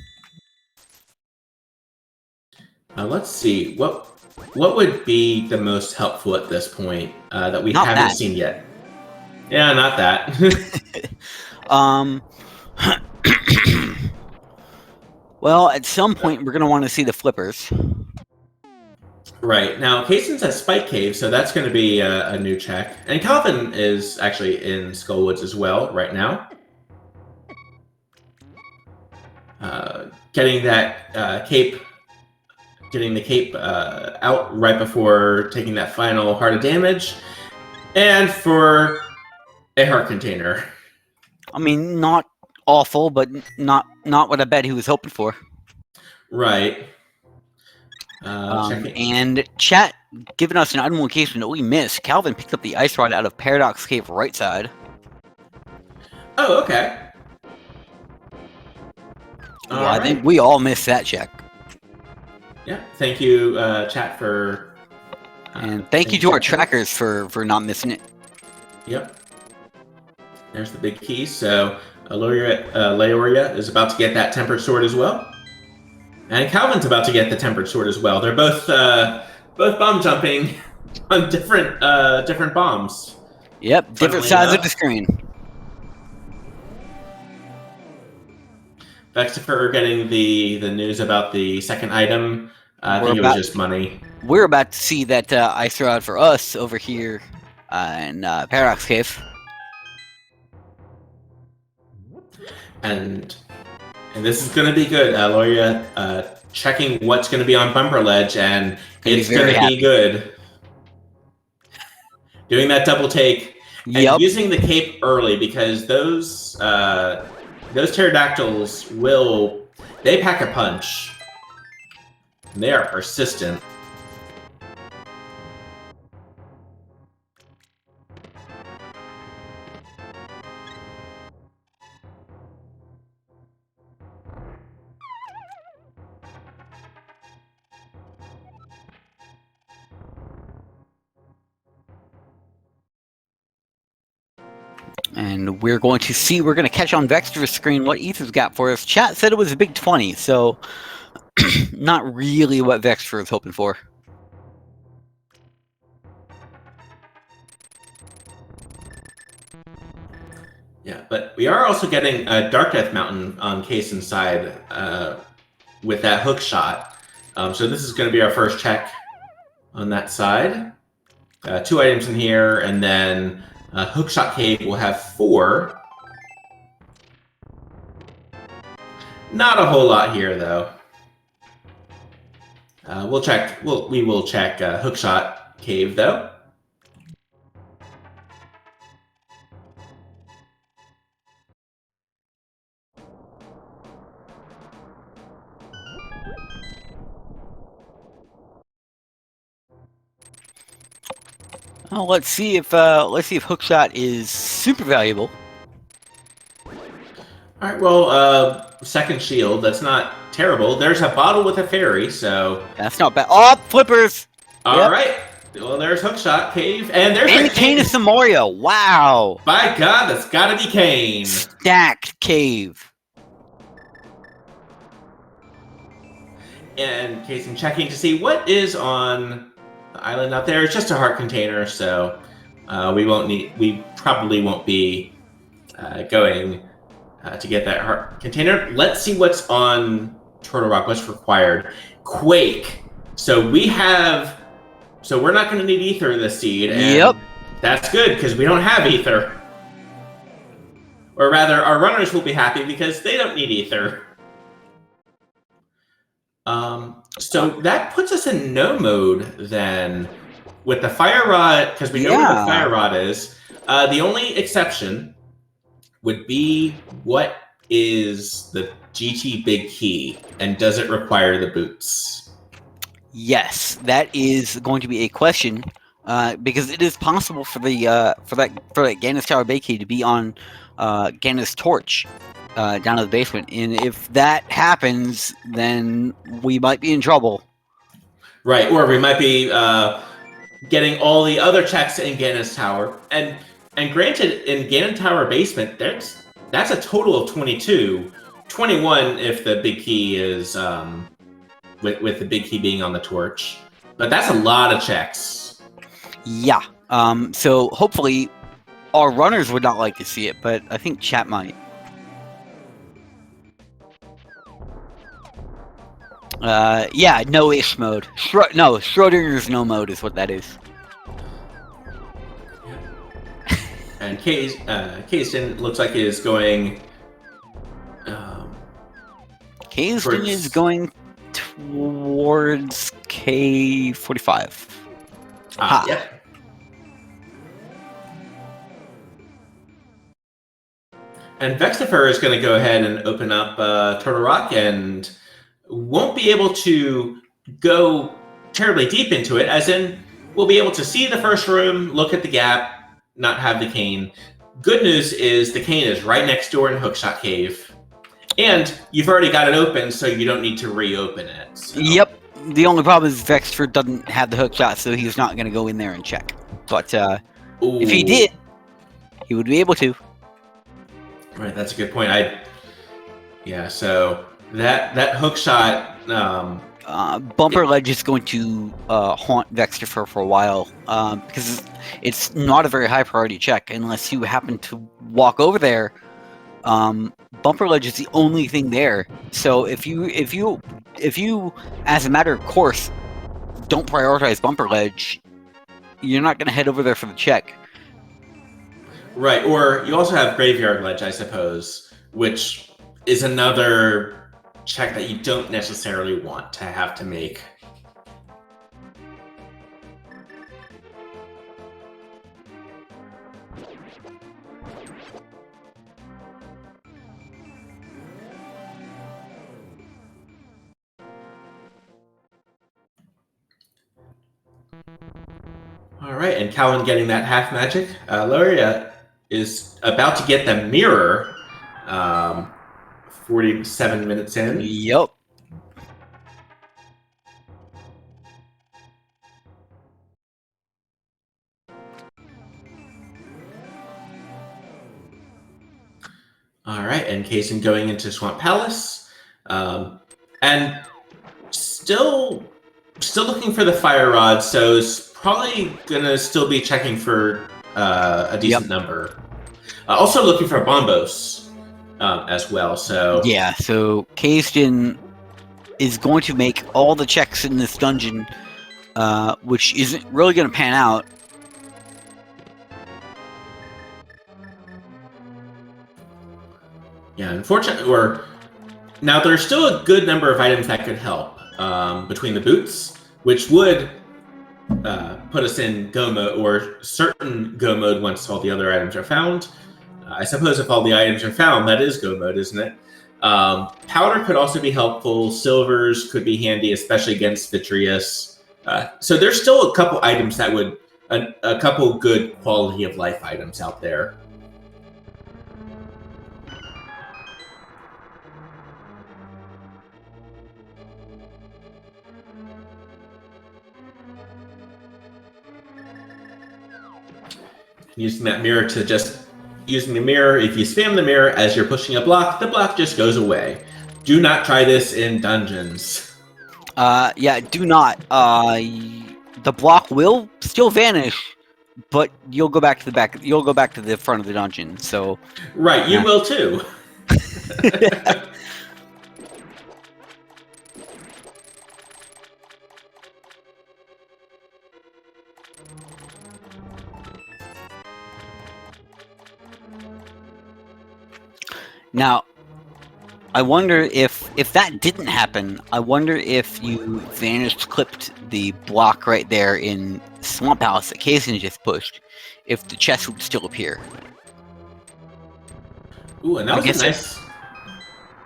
Let's see, what would be the most helpful at this point that we haven't seen yet? Yeah, not that. Well, at some point, we're going to want to see the flippers. Right. Now, Kaysen's at Spike Cave, so that's going to be a new check. And Calvin is actually in Skullwoods as well right now. Getting that cape... Getting the cape out right before taking that final heart of damage. And for a heart container. I mean, not awful, but not what I bet he was hoping for. Right. And chat giving us an item location that we missed. Calvin picked up the ice rod out of Paradox Cave right side. Oh, okay. Well, I think we all missed that check. Yeah, thank you, chat, for... and thank you to our trackers for not missing it. Yep. There's the big key. So, Leoria is about to get that tempered sword as well. And Calvin's about to get the tempered sword as well. They're both bomb jumping on different bombs. Yep, different sides of the screen. Vexifer getting the news about the second item. I think it was just money. We're about to see that ice rod for us over here in Paradox Cave. And this is going to be good. Loria checking what's going to be on Bumper Ledge, and it's going to be good. Doing that double take and using the cape early, because those pterodactyls they pack a punch. And they are persistent. And we're going to catch on Vexter's screen what Ether's got for us. Chat said it was a big 20, so not really what Vexter is hoping for. Yeah, but we are also getting a Dark Death Mountain on Case inside with that hook shot. So this is going to be our first check on that side. 2 items in here, and then Hookshot Cave will have 4. Not a whole lot here, though. We will check Hookshot Cave, though. Oh, let's see if Hookshot is super valuable. All right. Well, second shield. That's not terrible. There's a bottle with a fairy, so that's not bad. Oh, flippers! All right. Well, there's Hookshot Cave, and there's the Cane of Samoria. Wow! By God, that's got to be Cane. Stacked cave. And Casey checking to see what is on the island out there. It's just a heart container, so we probably won't be going to get that heart container. Let's see what's on Turtle Rock. What's required? Quake. So we're not going to need ether in this seed. And that's good because we don't have ether. Or rather, our runners will be happy because they don't need ether. So that puts us in no mode then with the fire rod, because we know where the fire rod is. The only exception would be what is the GT big key, and does it require the boots? Yes, that is going to be a question, because it is possible for that Ganon's Tower big key to be on Ganon's torch. Down to the basement, and if that happens, then we might be in trouble. Right, or we might be getting all the other checks in Ganon's Tower, and granted, in Ganon Tower basement, that's a total of 22, 21 if the big key is with the big key being on the torch, but that's a lot of checks. Yeah. So hopefully, our runners would not like to see it, but I think chat might. Yeah, no-ish mode. Schrodinger's no mode is what that is. And Kayston looks like it is going... Kayston is going towards K45. Yeah. And Vexifer is going to go ahead and open up Turtle Rock and won't be able to go terribly deep into it, as in we'll be able to see the first room, look at the gap, not have the cane. Good news is the cane is right next door in Hookshot Cave. And you've already got it open, so you don't need to reopen it. So. Yep. The only problem is Vexford doesn't have the hookshot, so he's not going to go in there and check. But if he did, he would be able to. Right, that's a good point. Yeah, so that hook shot Bumper Ledge is going to haunt Vexter for a while because it's not a very high priority check unless you happen to walk over there. Bumper Ledge is the only thing there. So if you as a matter of course don't prioritize Bumper Ledge, you're not going to head over there for the check. Right, or you also have Graveyard Ledge, I suppose, which is another check that you don't necessarily want to have to make. All right, and Calvin getting that half magic. Loria is about to get the mirror. 47 minutes in. Yep. All right, and Kaysen going into Swamp Palace, and still looking for the fire rod. So is probably gonna still be checking for a decent number. Also looking for Bombos as well. So yeah, so Kaysen is going to make all the checks in this dungeon, which isn't really going to pan out. Yeah, unfortunately, now there's still a good number of items that could help between the boots, which would put us in go mode or certain go mode once all the other items are found. I suppose if all the items are found, that is go mode, isn't it? Powder could also be helpful. Silvers could be handy, especially against Vitreous. So there's still a couple items that would, a couple good quality of life items out there. Using that mirror to just using the mirror. If you spam the mirror as you're pushing a block, the block just goes away. Do not try this in dungeons. Yeah, do not. The block will still vanish, but you'll go back to the back. You'll go back to the front of the dungeon. So right, you will too. Now, I wonder if that didn't happen, I wonder if you vanished clipped the block right there in Swamp House that Kaysen just pushed, if the chest would still appear. Ooh, and that was a nice...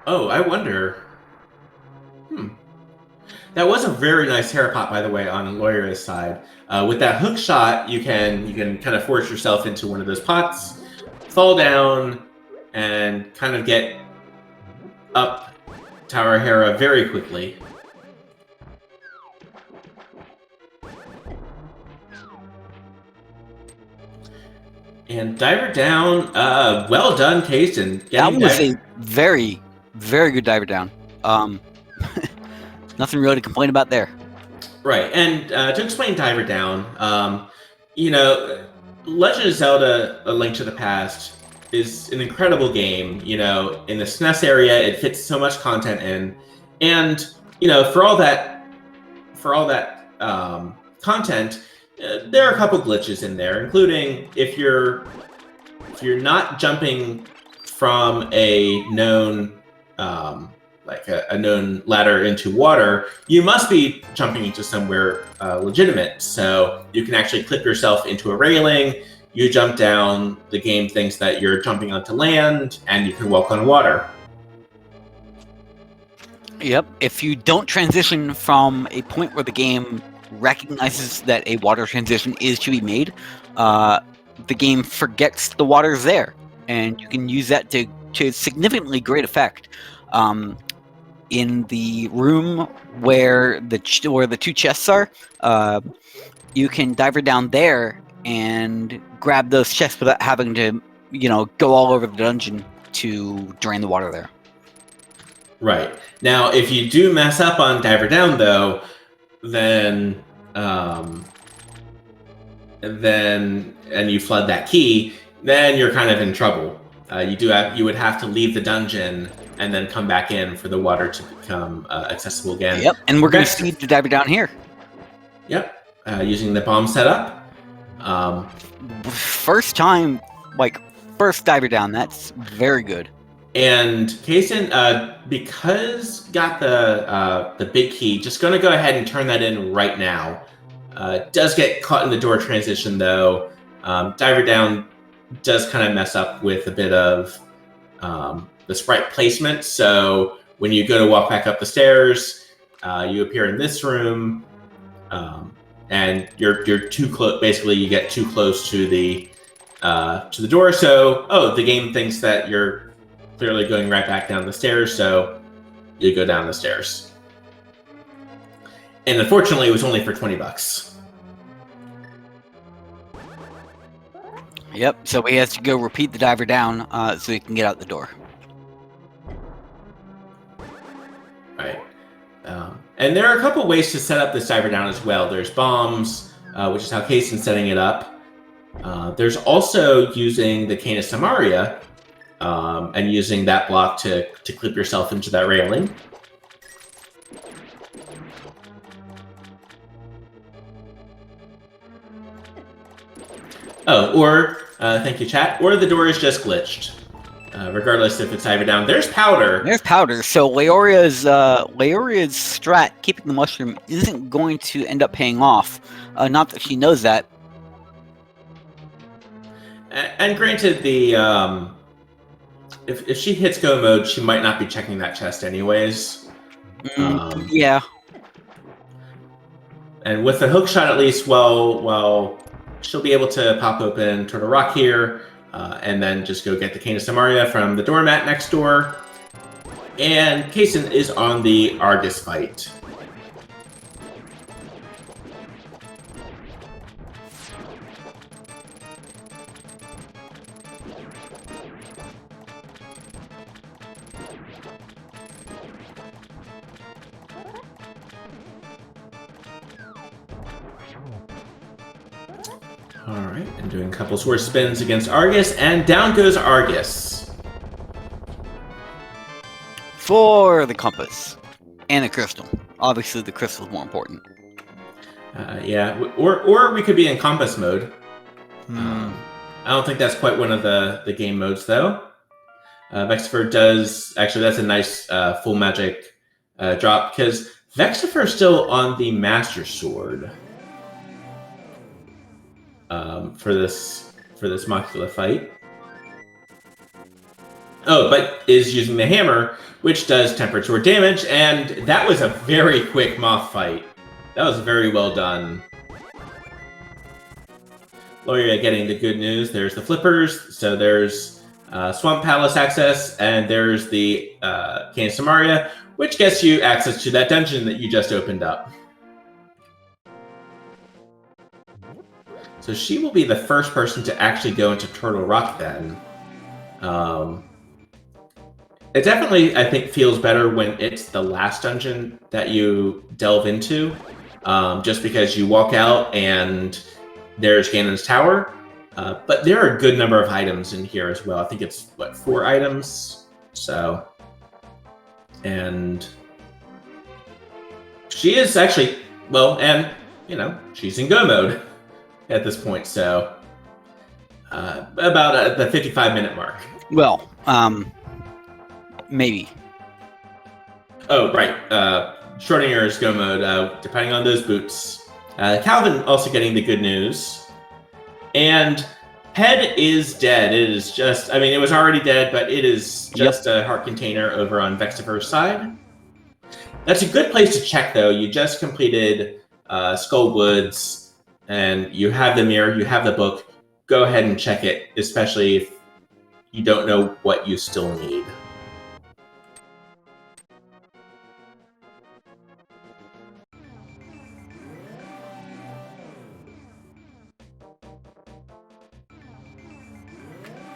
Oh, I wonder... That was a very nice hair pop, by the way, on Lawyer's side. With that hook shot, you can kind of force yourself into one of those pots, fall down, and kind of get up Tower Hera very quickly. And diver down. Well done, Kaysen. That was a very, very good diver down. Nothing really to complain about there. Right, and to explain diver down, you know, Legend of Zelda: A Link to the Past is an incredible game. You know, in the SNES area, it fits so much content in, and you know, for all that content, there are a couple glitches in there, including if you're not jumping from a known like a known ladder into water, you must be jumping into somewhere legitimate. So you can actually clip yourself into a railing. You jump down, the game thinks that you're jumping onto land, and you can walk on water. Yep. If you don't transition from a point where the game recognizes that a water transition is to be made, the game forgets the water's there, and you can use that to significantly great effect. In the room where the two chests are, you can diver down there and grab those chests without having to, you know, go all over the dungeon to drain the water there. Right. Now, if you do mess up on Diver Down, though, then and you flood that key, then you're kind of in trouble. You would have to leave the dungeon and then come back in for the water to become accessible again. Yep, and we're going to see the Diver Down here. Yep, using the bomb setup. First time, like, first Diver Down. That's very good. And Kaysen, because got the big key, just going to go ahead and turn that in right now. Does get caught in the door transition, though. Diver Down does kind of mess up with a bit of the sprite placement. So when you go to walk back up the stairs, you appear in this room, and you're too close. Basically, you get too close to the door. So the game thinks that you're clearly going right back down the stairs. So you go down the stairs. And unfortunately, it was only for $20. Yep, so he has to go repeat the Diver Down so he can get out the door. Right. And there are a couple ways to set up this Diver Down as well. There's bombs, which is how Kaysen's setting it up. There's also using the Canis Samaria and using that block to clip yourself into that railing. Thank you, chat. Or the door is just glitched. Regardless if it's Diver Down. There's powder. There's powder. So Leoria's strat, keeping the mushroom, isn't going to end up paying off. Not that she knows that. And granted, if she hits go mode, she might not be checking that chest anyways. Yeah. And with the hook shot, at least, well, she'll be able to pop open Turtle Rock here, and then just go get the Canis Samaria from the doormat next door. And Kaysen is on the Argus fight. Alright, and doing a couple sword spins against Argus, and down goes Argus. For the compass. And the crystal. Obviously, the crystal is more important. Yeah, or we could be in compass mode. I don't think that's quite one of the game modes, though. Vexifer does... Actually, that's a nice full magic drop, because Vexifer is still on the Master Sword. For this Macula fight. Oh, but is using the hammer, which does tempered sword damage, and that was a very quick moth fight. That was very well done. Loria getting the good news. There's the flippers, so there's Swamp Palace access, and there's the Canis Samaria, which gets you access to that dungeon that you just opened up. So she will be the first person to actually go into Turtle Rock then. It definitely, I think, feels better when it's the last dungeon that you delve into. Just because you walk out and there's Ganon's Tower. But there are a good number of items in here as well. I think it's, 4 items? So... And... She is actually... Well, and, she's in go mode at this point, so about the 55-minute mark. Well, maybe. Oh, right. Schrodinger's go mode, depending on those boots. Calvin also getting the good news. And Head is dead. It is just, it was already dead, but it is just a heart container over on Vexifer's side. That's a good place to check, though. You just completed Skull Woods, and you have the mirror, you have the book. Go ahead and check it, especially if you don't know what you still need.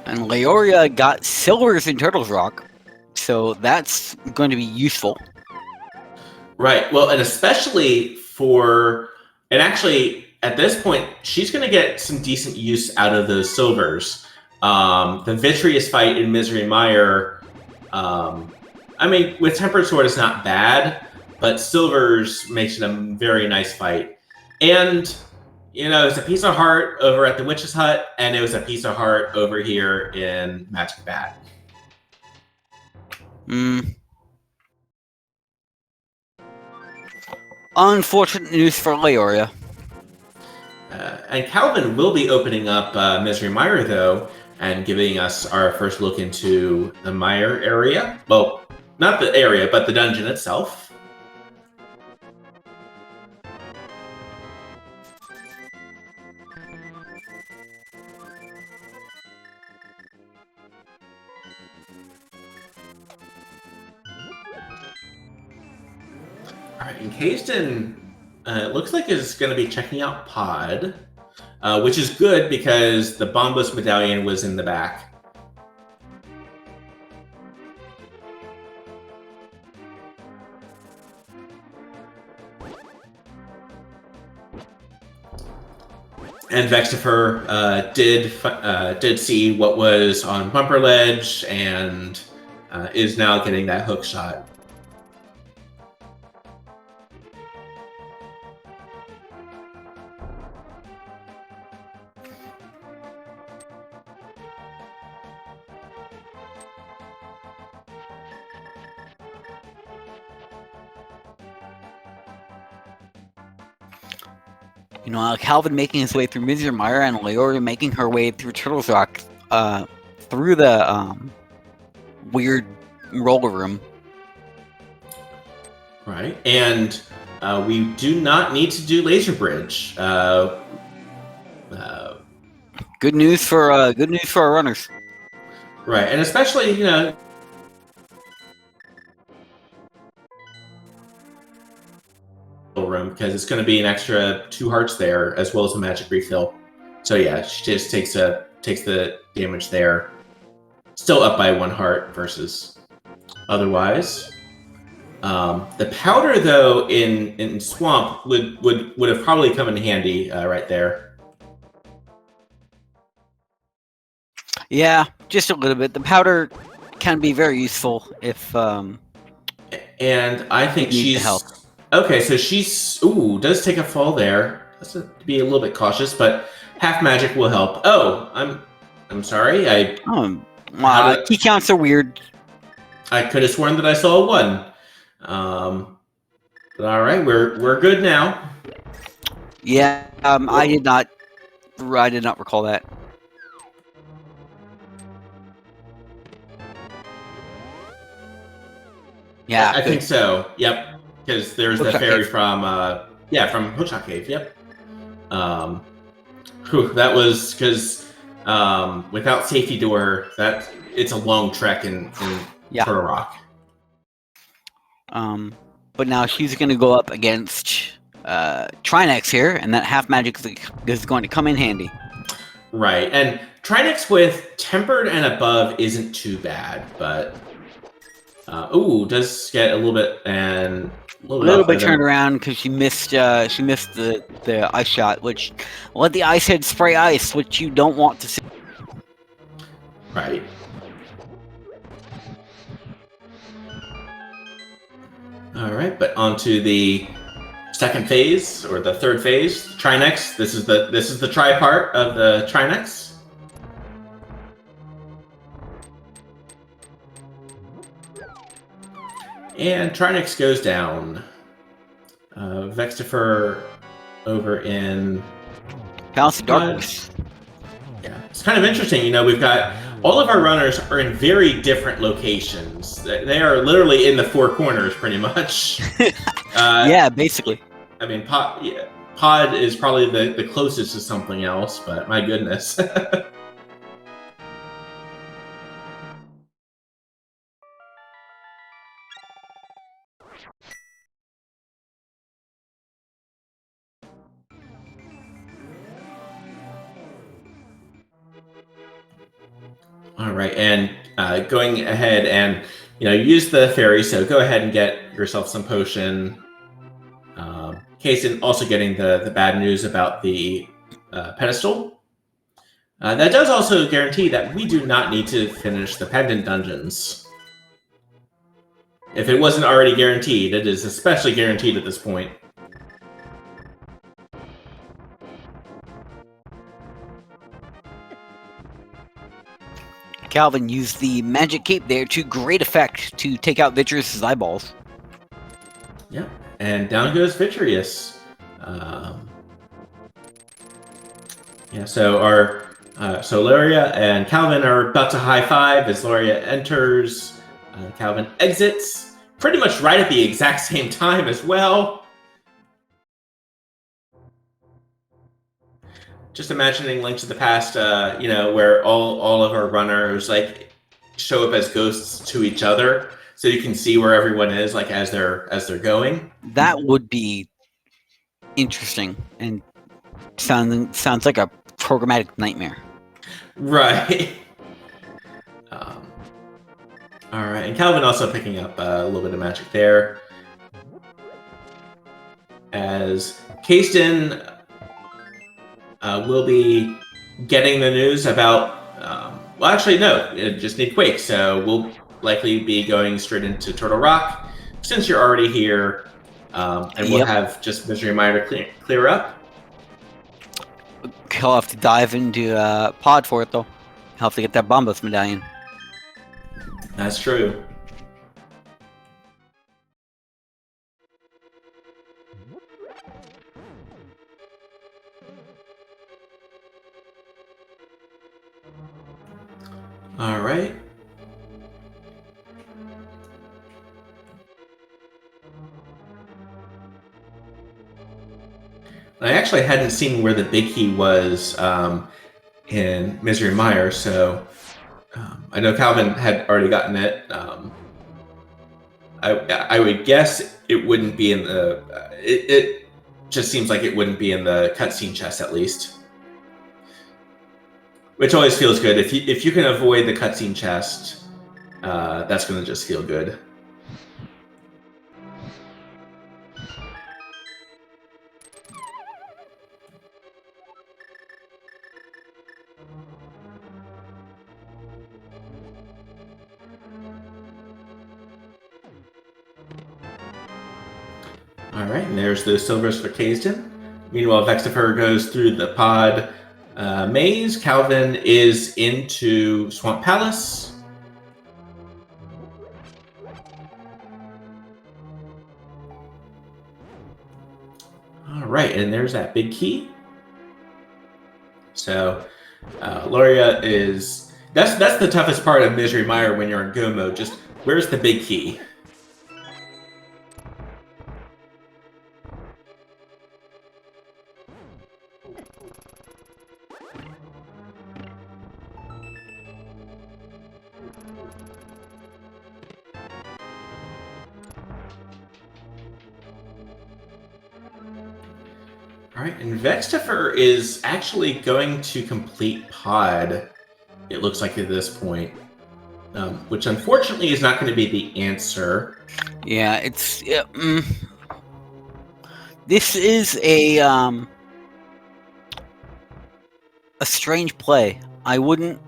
And Leoria got silvers in Turtles Rock, so that's going to be useful. Right. Well, and especially and actually at this point, she's going to get some decent use out of those silvers. The Vitreous fight in Misery Mire, I mean, with Tempered Sword, it's not bad, but silvers makes it a very nice fight. And, it's a piece of heart over at the Witch's Hut, and it was a piece of heart over here in Magic Bat. Unfortunate news for Leoria. And Calvin will be opening up Misery Mire, though, and giving us our first look into the Mire area. Well, not the area, but the dungeon itself. All right, and Kaysden, it looks like is going to be checking out Pod, which is good because the Bombos Medallion was in the back. And Vextifer did see what was on Bumper Ledge and is now getting that hook shot. Calvin making his way through Misery Mire and Leoria making her way through Turtles Rock, through the weird roller room. Right, and we do not need to do Laser Bridge. Good news for our runners. Right, and especially room because it's going to be an extra 2 hearts there as well as a magic refill. So yeah, she just takes the damage there. Still up by 1 heart versus otherwise. The powder though in Swamp would have probably come in handy right there. Yeah, just a little bit. The powder can be very useful if and I think she's help. Okay, so she's does take a fall there. Has to be a little bit cautious, but half magic will help. Oh, I'm sorry. Key counts are weird. I could have sworn that I saw a 1. But all right, we're good now. Yeah, I did not recall that. Yeah, I think so. Yep. Because there's the fairy from Hookshot Cave. Yep. That was because without safety door, it's a long trek in Turtle Rock. But now she's going to go up against Trinex here, and that half magic is going to come in handy. Right, and Trinex with Tempered and above isn't too bad, but does get a little bit turned around because she missed the ice shot, which let the ice head spray ice, which you don't want to see. Right. All right, but on to the second phase or the third phase, Trinex. This is the tri part of the Trinex. And Trinex goes down. Vextifer over in Palace of Darkness. Yeah, it's kind of interesting. We've got all of our runners are in very different locations. They are literally in the 4 corners, pretty much. Yeah, basically. I mean, Pod is probably the closest to something else, but my goodness. All All right, and going ahead and use the fairy. So go ahead and get yourself some potion. Kaysen also getting the bad news about the pedestal. That does also guarantee that we do not need to finish the pendant dungeons. If it wasn't already guaranteed, it is especially guaranteed at this point. Calvin used the magic cape there to great effect to take out Vitreous's eyeballs. Yeah, and down goes Vitreous. Yeah, so Loria and Calvin are about to high five as Loria enters. Calvin exits pretty much right at the exact same time as well. Just imagining Link to the Past, where all of our runners like show up as ghosts to each other, so you can see where everyone is like as they're going. That would be interesting and sounds like a programmatic nightmare. Right. All right, and Calvin also picking up a little bit of magic there. As Kaysen will be getting the news about... well, actually, no. It just need Quake, so we'll likely be going straight into Turtle Rock, since you're already here, and we'll have just Misery Mire to clear up. He'll have to dive into Pod for it, though. He'll have to get that Bombos medallion. That's true. All right. I actually hadn't seen where the big key was in Misery Mire, so I know Calvin had already gotten it. I would guess it wouldn't be in the... It just seems like it wouldn't be in the cutscene chest, at least. Which always feels good. If you can avoid the cutscene chest, that's going to just feel good. All right, and there's the silvers for Kaysen. Meanwhile, Vextifer goes through the pod maze. Calvin is into Swamp Palace. All right, and there's that big key. So, Loria is... That's the toughest part of Misery Mire when you're in go mode. Just, where's the big key? All right, and Vextifer is actually going to complete Pod, it looks like at this point, which unfortunately is not going to be the answer. Yeah, it's... This is a strange play. I wouldn't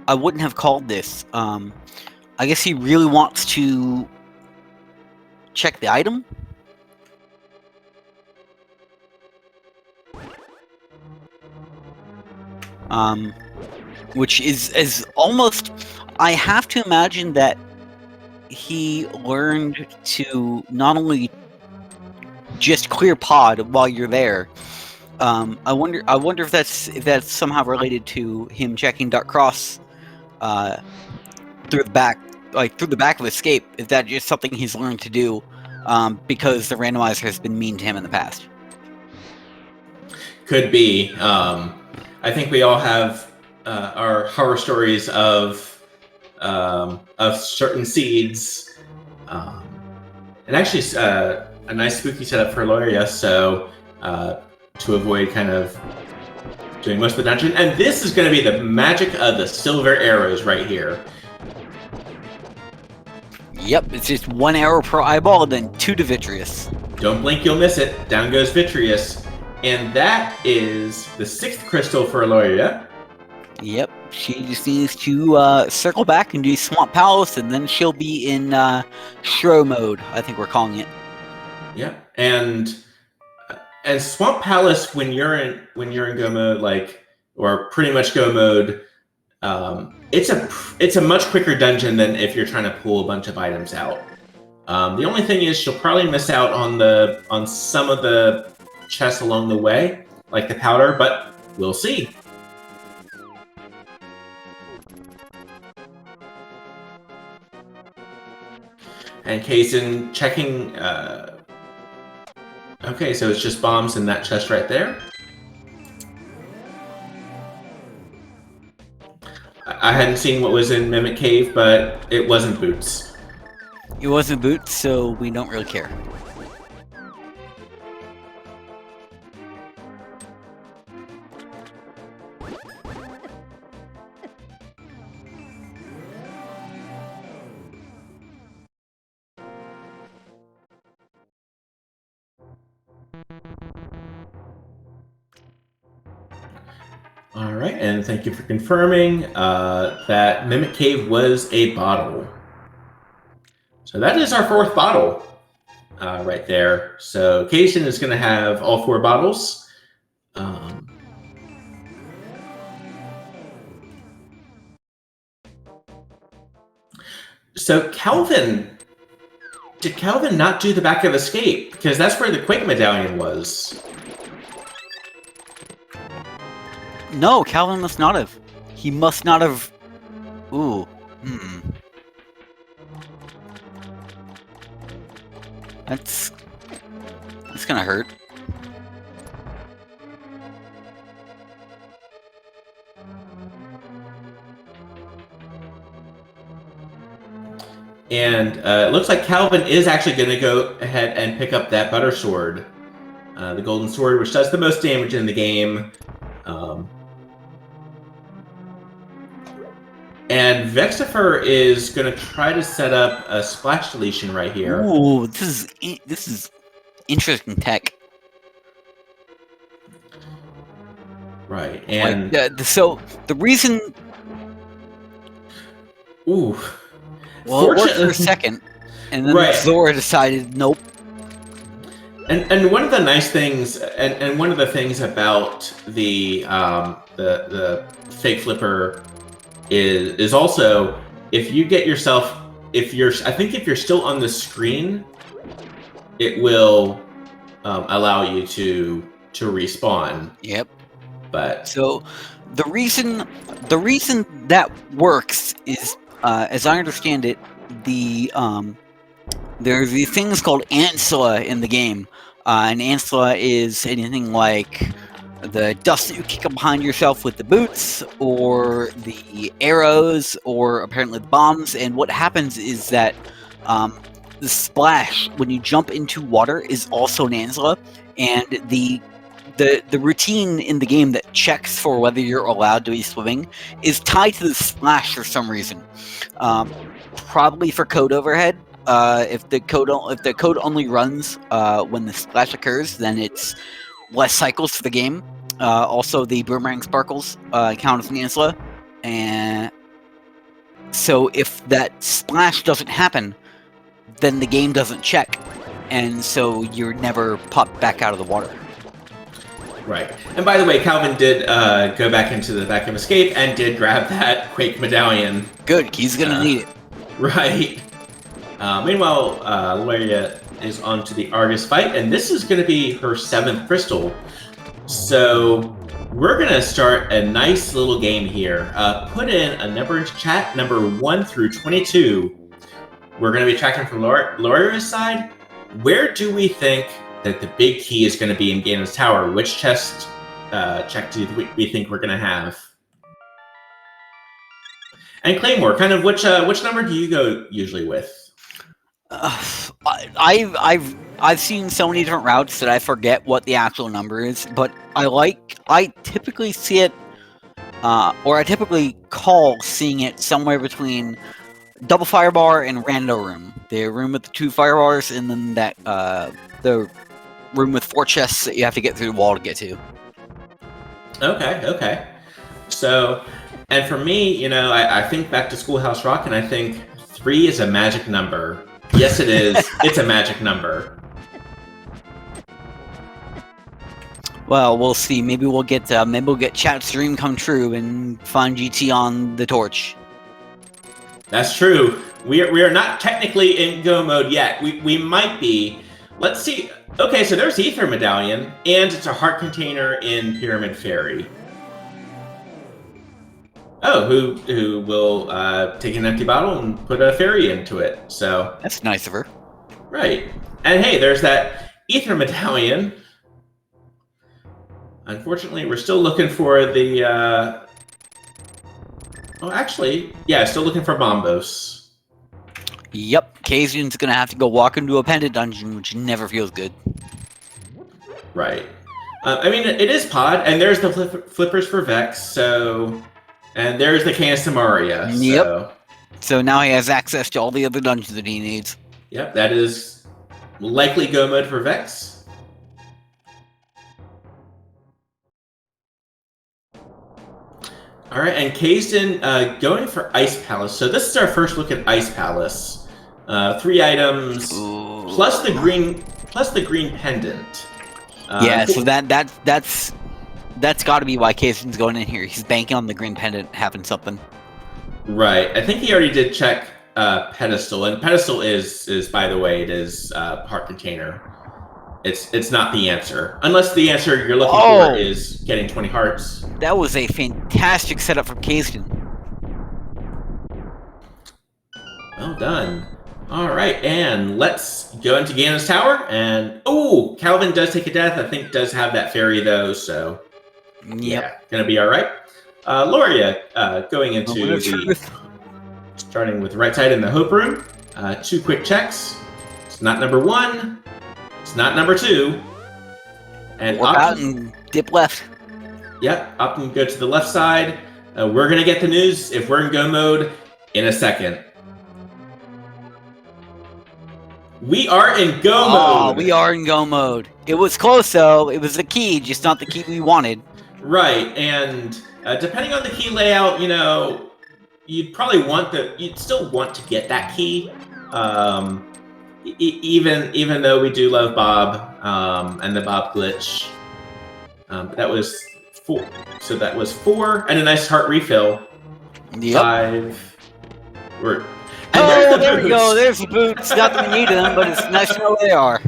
have called this. I guess he really wants to check the item. Which is almost... I have to imagine that he learned to not only just clear Pod while you're there. I wonder if that's somehow related to him checking Dark Cross through the back of Escape. Is that just something he's learned to do because the randomizer has been mean to him in the past? Could be. I think we all have our horror stories of certain seeds, and actually a nice spooky setup for Loria. So to avoid kind of doing most of the dungeon. And this is going to be the magic of the silver arrows right here. Yep, it's just 1 arrow per eyeball, then 2 to Vitreous. Don't blink, you'll miss it. Down goes Vitreous. And that is the 6th crystal for Aloria. Yep, she just needs to circle back and do Swamp Palace, and then she'll be in Shro mode, I think we're calling it. Yeah, and Swamp Palace, when you're in go mode, like, or pretty much go mode, it's a much quicker dungeon than if you're trying to pull a bunch of items out. The only thing is she'll probably miss out on some of the chests along the way, like the powder, but we'll see. And Kaizen checking. Okay, so it's just bombs in that chest right there. I hadn't seen what was in Mimic Cave, but it wasn't boots. It wasn't boots, so we don't really care. All right, and thank you for confirming that Mimic Cave was a bottle. So that is our 4th bottle right there. So Kaizen is going to have all 4 bottles. So Calvin, did Calvin not do the back of escape? Because that's where the Quake Medallion was. No, Calvin must not have. He must not have... Ooh. That's gonna hurt. And it looks like Calvin is actually going to go ahead and pick up that Butter Sword. The Golden Sword, which does the most damage in the game. And Vexifer is going to try to set up a splash deletion right here. Ooh, this is interesting tech. Right, and like, so the reason. Ooh. Well, it worked for a second, and then Zora decided nope. And one of the nice things, and one of the things about the fake flipper is also if you get yourself, I think if you're still on the screen, it will allow you to respawn. Yep. But so the reason that works is, as I understand it, there's these things called Ancilla in the game, and Ancilla is anything like the dust that you kick up behind yourself with the boots, or the arrows, or apparently the bombs. And what happens is that the splash when you jump into water is also an Ancilla, and the routine in the game that checks for whether you're allowed to be swimming is tied to the splash for some reason. Probably for code overhead. If the code only runs when the splash occurs, then it's less cycles for the game. Also, the boomerang sparkles count as an Ancilla, and so if that splash doesn't happen, then the game doesn't check, and so you're never popped back out of the water. Right. And by the way, Calvin did go back into the back of escape and did grab that Quake Medallion. Good, he's gonna need it. Right. Meanwhile, Luria is on to the Argus fight, and this is going to be her 7th crystal. So we're going to start a nice little game here. Put in a number into chat, number 1 through 22. We're going to be tracking from Luria's side. Where do we think that the big key is going to be in Ganon's Tower? Which chest check do we think we're going to have? And Claymore, which number do you go usually with? I've I've seen so many different routes that I forget what the actual number is, but I typically see it, or I typically call seeing it somewhere between double fire bar and rando room. The room with the 2 fire bars, and then the room with 4 chests that you have to get through the wall to get to. Okay. So, and for me, I think back to Schoolhouse Rock, and I think 3 is a magic number. Yes, it is. It's a magic number. Well, we'll see. Maybe we'll get Chat's dream come true and find GT on the torch. That's true. We are not technically in go mode yet. We might be. Let's see. Okay, so there's Ether Medallion, and it's a heart container in Pyramid Fairy. Oh, who will take an empty bottle and put a fairy into it? So that's nice of her. Right. And hey, there's that Ether Medallion. Unfortunately, we're still looking for the... Oh, actually, yeah, still looking for Bombos. Yep, Kasian's gonna have to go walk into a pendant dungeon, which never feels good. Right. I mean, it is Pod, and there's the flippers for Vex, so... And there's the Canastamaria, so... Yep. So now he has access to all the other dungeons that he needs. Yep, that is likely go mode for Vex. All right, and Kazden going for Ice Palace. So this is our first look at Ice Palace. 3 items plus the green pendant. Yeah, so that's got to be why Kazden's going in here. He's banking on the green pendant having something. Right. I think he already did check pedestal, and pedestal is by the way, it is heart container. It's not the answer, unless the answer you're looking for is getting 20 hearts. That was a fantastic setup from Kazden. Well done. All right, and let's go into Ganon's Tower. And Calvin does take a death. I think does have that fairy though, so yeah, gonna be all right. Loria going into starting with the right side in the Hope Room. 2 quick checks. It's not number 1. It's not number 2. And walk out and dip left. Yep, up and go to the left side. We're gonna get the news if we're in go mode in a second. We are in go mode. We are in go mode. It was close though. It was the key, just not the key we wanted. Right, and depending on the key layout, you'd still want to get that key. Even though we do love Bob and the Bob glitch. That was 4. So that was 4 and a nice heart refill. Yep. 5. There we go. There's the boots. Not that we need them, but it's nice to know where they are.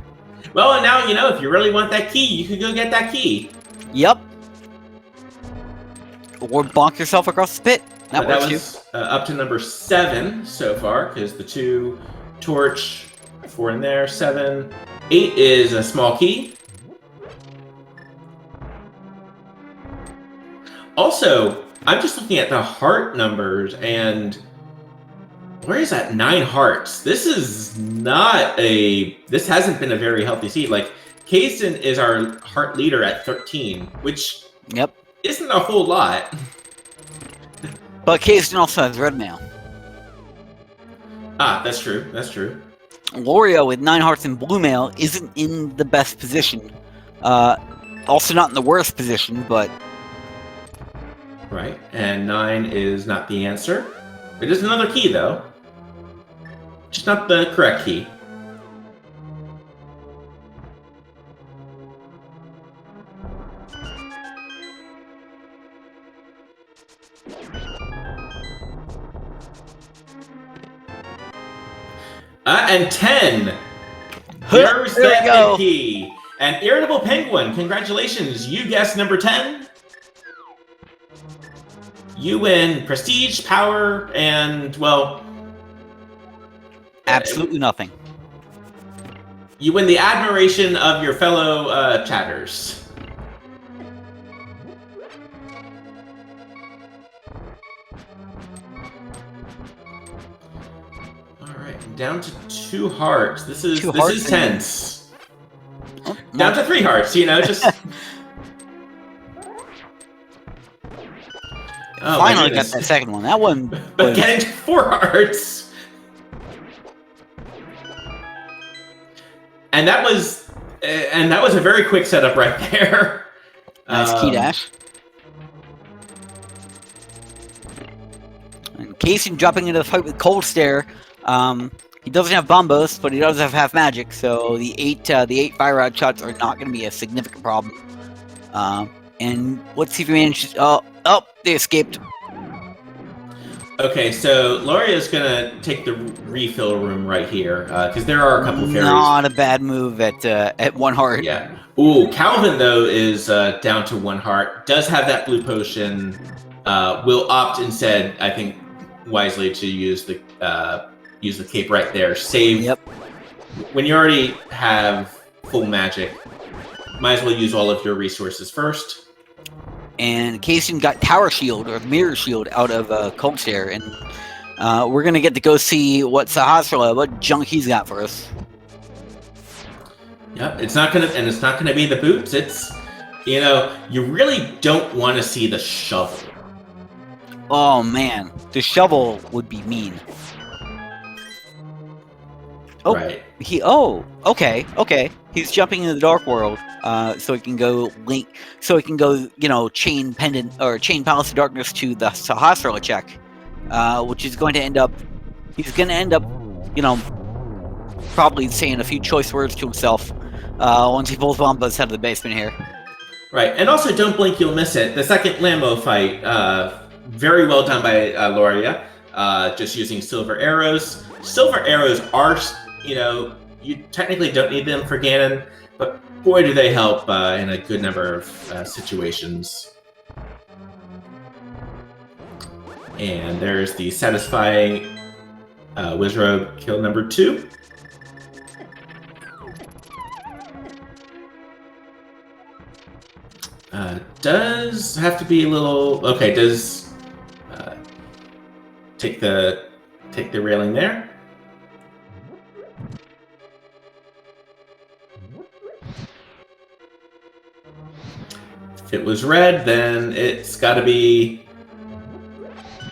Well, and now if you really want that key, you can go get that key. Yep. Or bonk yourself across the pit. That was up to number 7 so far, because the 2 torch, 4 in there, 7, 8 is a small key. Also, I'm just looking at the heart numbers, and where is that 9 hearts? This hasn't been a very healthy seed. Like, Kazden is our heart leader at 13, which isn't a whole lot. But Kazden also has red mail. That's true. That's true. Loria with 9 hearts and blue mail isn't in the best position. Also not in the worst position, but... Right, and 9 is not the answer. It is another key, though. Just not the correct key. And 10. There's that key. And Irritable Penguin, congratulations. You guessed number 10. You win prestige, power, and, well... absolutely nothing. You win the admiration of your fellow chatters. All right, down to 2 hearts. This is tense. down to 3 hearts, just... Oh, finally got that second one. That one But getting to 4 hearts... And that was a very quick setup right there. Nice key dash. And Casey dropping into the fight with Cold Stare. He doesn't have bombos, but he does have half magic, so the 8 fire rod shots are not going to be a significant problem. And let's see if we manage. Oh, they escaped. Okay, so Loria's gonna take the refill room right here because there are a couple of fairies. Not a bad move at 1 heart. Yeah. Ooh, Calvin though is down to 1 heart. Does have that blue potion. Will opt instead, I think, wisely to use the cape right there. Save. Yep. When you already have full magic, might as well use all of your resources first. And Casey got Tower Shield or Mirror Shield out of Cold Stare, and we're gonna get to go see what junk he's got for us. Yep, it's not gonna be the boots. It's you really don't want to see the shovel. Oh man, the shovel would be mean. Oh, right. Okay. He's jumping into the Dark World, so he can go chain pendant or chain Palace of Darkness to the Sahasrara check, which is going to end up. He's going to end up, probably saying a few choice words to himself once he pulls Bombas out of the basement here. Right, and also don't blink, you'll miss it. The second Lambo fight, very well done by Loria, just using silver arrows. Silver arrows are, you technically don't need them for Ganon, but boy do they help in a good number of situations. And there's the satisfying Wizrobe kill number 2. Does have to be a little... Okay, does take the railing there. If it was red, then it's got to be...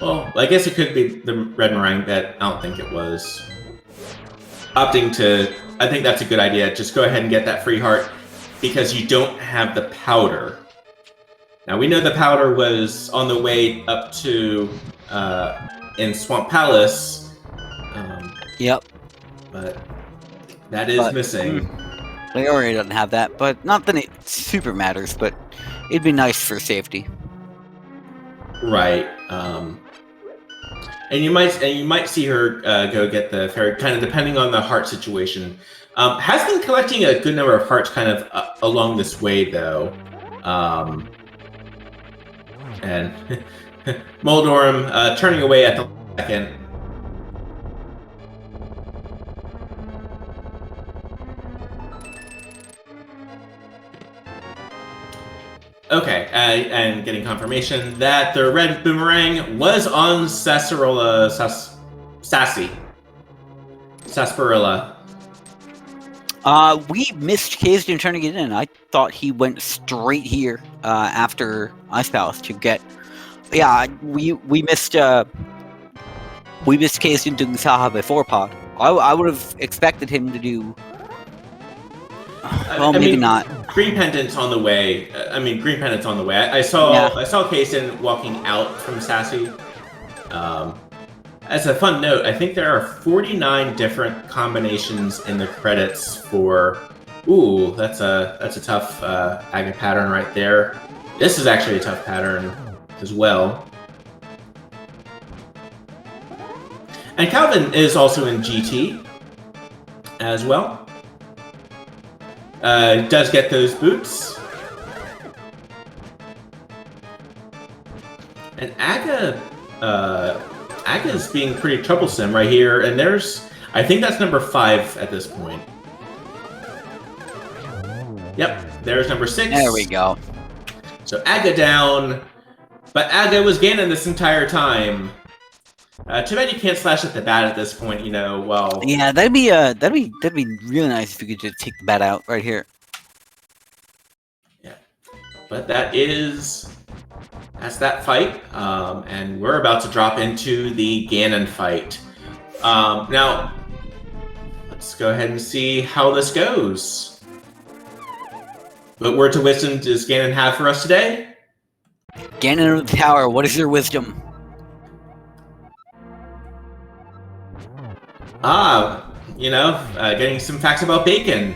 Well, I guess it could be the red meringue, but I don't think it was. Opting to... I think that's a good idea. Just go ahead and get that free heart, because you don't have the powder. Now, we know the powder was on the way up to... in Swamp Palace. Yep. But that is missing. Leoria doesn't have that, but not that it super matters, but it'd be nice for safety. Right. And you might see her go get the fairy, kind of depending on the heart situation. Has been collecting a good number of hearts kind of along this way, though. And Moldorum turning away at the second. Okay, and getting confirmation that the red boomerang was on Sarsaparilla. We missed Kazdan turning it in. I thought he went straight here after Ice Palace to get. Yeah, we missed Kazdan doing Saha before Pod. I would have expected him to do. Well, maybe not. Green Pendant's on the way. Green Pendant's on the way. I saw Kazdan walking out from Sassy. As a fun note, I think there are 49 different combinations in the credits for... Ooh, that's a tough Aga pattern right there. This is actually a tough pattern as well. And Calvin is also in GT as well. Does get those boots. And Aga's being pretty troublesome right here, and I think that's number 5 at this point. Yep, there's number 6. There we go. So Aga down, but Aga was Ganon this entire time. Too bad you can't slash at the bat at this point, well... Yeah, that'd be really nice if you could just take the bat out right here. but that's that fight, and we're about to drop into the Ganon fight. Now, let's go ahead and see how this goes. What words of wisdom does Ganon have for us today? Ganon of the Tower, what is your wisdom? Getting some facts about bacon.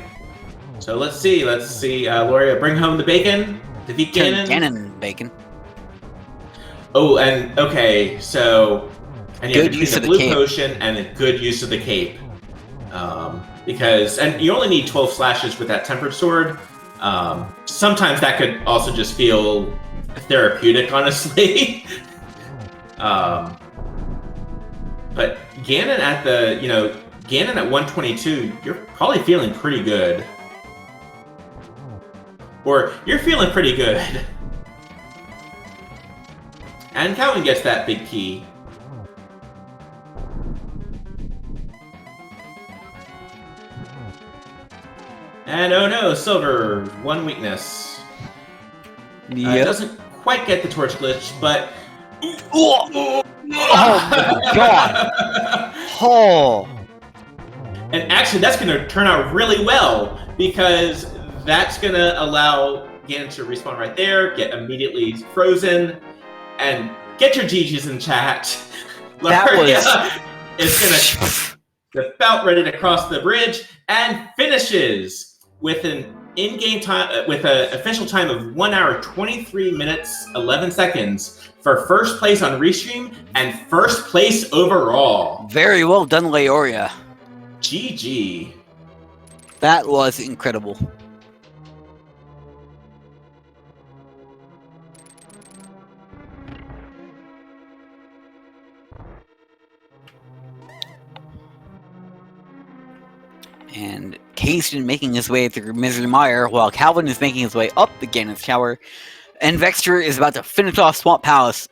So let's see, Loria, bring home the bacon, defeat Ganon. Ganon bacon. Oh, and okay, so and you Good have use the of the blue cape. potion and a good use of the cape, and you only need 12 slashes with that tempered sword. Sometimes that could also just feel therapeutic, honestly. But Ganon at Ganon at 122, you're probably feeling pretty good. Or you're feeling pretty good. And Calvin gets that big key. And oh no, Silver, one weakness. It doesn't quite get the torch glitch, but... Oh my god! Oh! And actually, that's going to turn out really well, because that's going to allow Ganon to respawn right there, get immediately frozen, and get your GGs in chat. That is going to about ready to cross the bridge and finishes with an in-game time, with an official time of 1 hour 23 minutes 11 seconds for first place on Restream and first place overall. Very well done, Leoria. GG. That was incredible. And Kasten making his way through Misery Mire, while Calvin is making his way up the Ganon's Tower, and Vexter is about to finish off Swamp Palace.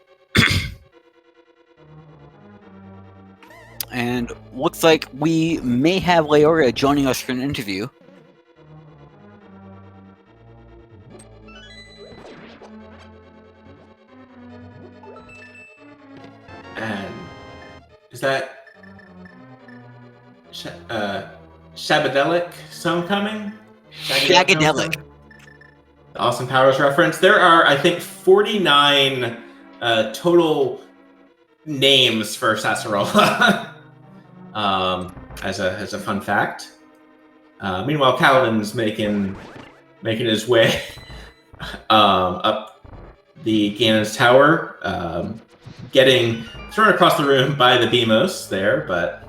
And looks like we may have Leoria joining us for an interview. And is that Shabadelic song coming? Shagadelic. The Austin Powers reference. There are, I think, 49 total names for Sassarola. As a fun fact. Meanwhile, Calvin's making his way up the Ganon's Tower, getting thrown across the room by the Beamos there, but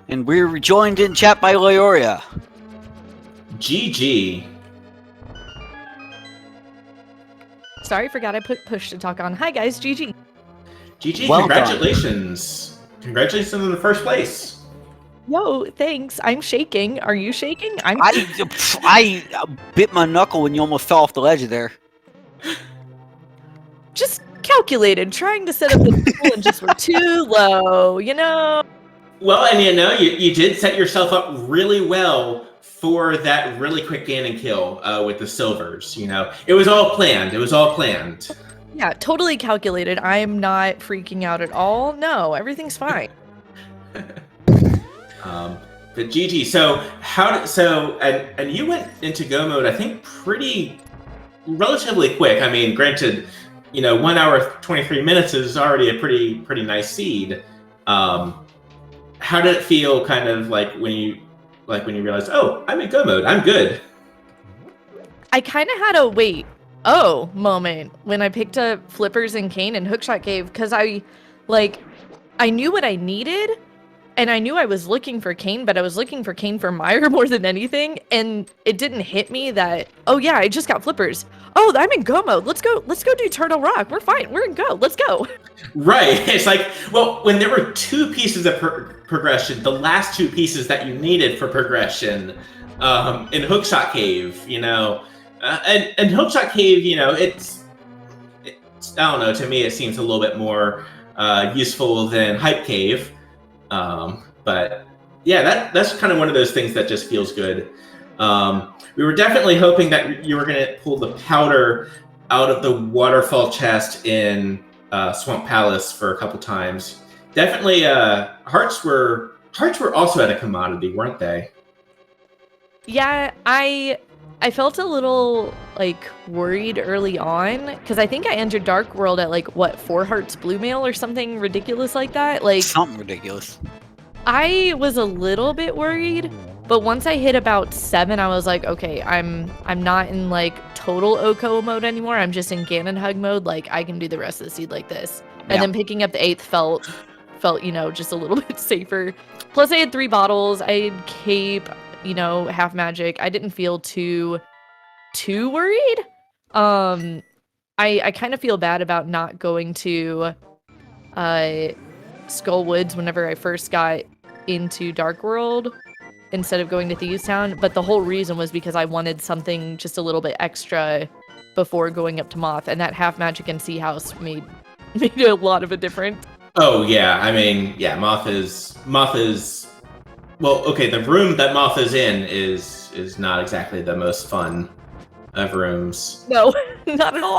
And we're joined in chat by Leoria. GG. Sorry, forgot I put push to talk on. Hi guys, GG. GG, Well congratulations. Congratulations on the first place. Yo, thanks. I'm shaking. Are you shaking? I bit my knuckle when you almost fell off the ledge there. Just calculated, trying to set up the pool and just were too low, you know? Well, and you did set yourself up really well for that really quick Ganon kill with the silvers. It was all planned. Yeah, totally calculated. I'm not freaking out at all. No, everything's fine. But GG. And you went into go mode, I think, pretty relatively quick. I mean, granted, 1 hour 23 minutes is already a pretty nice seed. How did it feel, kind of like when you realized, oh, I'm in go mode, I'm good? I kind of had a moment when I picked up Flippers and Cane and Hookshot Cave, because I knew what I needed, and I knew I was looking for Cane, but I was looking for Cane for Mire more than anything, and it didn't hit me that, oh yeah, I just got Flippers. Oh, I'm in go mode. Let's go do Turtle Rock. We're fine. We're in go. Let's go. Right. It's like, well, when there were two pieces of progression, the last two pieces that you needed for progression in Hookshot Cave, and Hookshot Cave, it's I don't know, to me it seems a little bit more useful than Hype Cave, but Yeah, that's kind of one of those things that just feels good. We were definitely hoping that you were going to pull the powder out of the waterfall chest in Swamp Palace for a couple times. Definitely, hearts were also at a commodity, weren't they? Yeah, I felt a little like worried early on because I think I entered Dark World at like what 4 hearts blue mail or something ridiculous like that. Like Something ridiculous. I was a little bit worried, but once I hit about 7, I was like, okay, I'm not in like total Oko mode anymore. I'm just in Ganon hug mode. Like I can do the rest of the seed like this. And Yeah. then picking up the 8th felt just a little bit safer. Plus I had 3 bottles. I had cape, half magic. I didn't feel too worried. I kind of feel bad about not going to Skull Woods whenever I first got into Dark World instead of going to Thieves Town, but the whole reason was because I wanted something just a little bit extra before going up to Moth, and that half magic and sea house made a lot of a difference. Oh yeah, I mean, yeah, Moth is well, okay, the room that Moth is in is not exactly the most fun of rooms. No, not at all.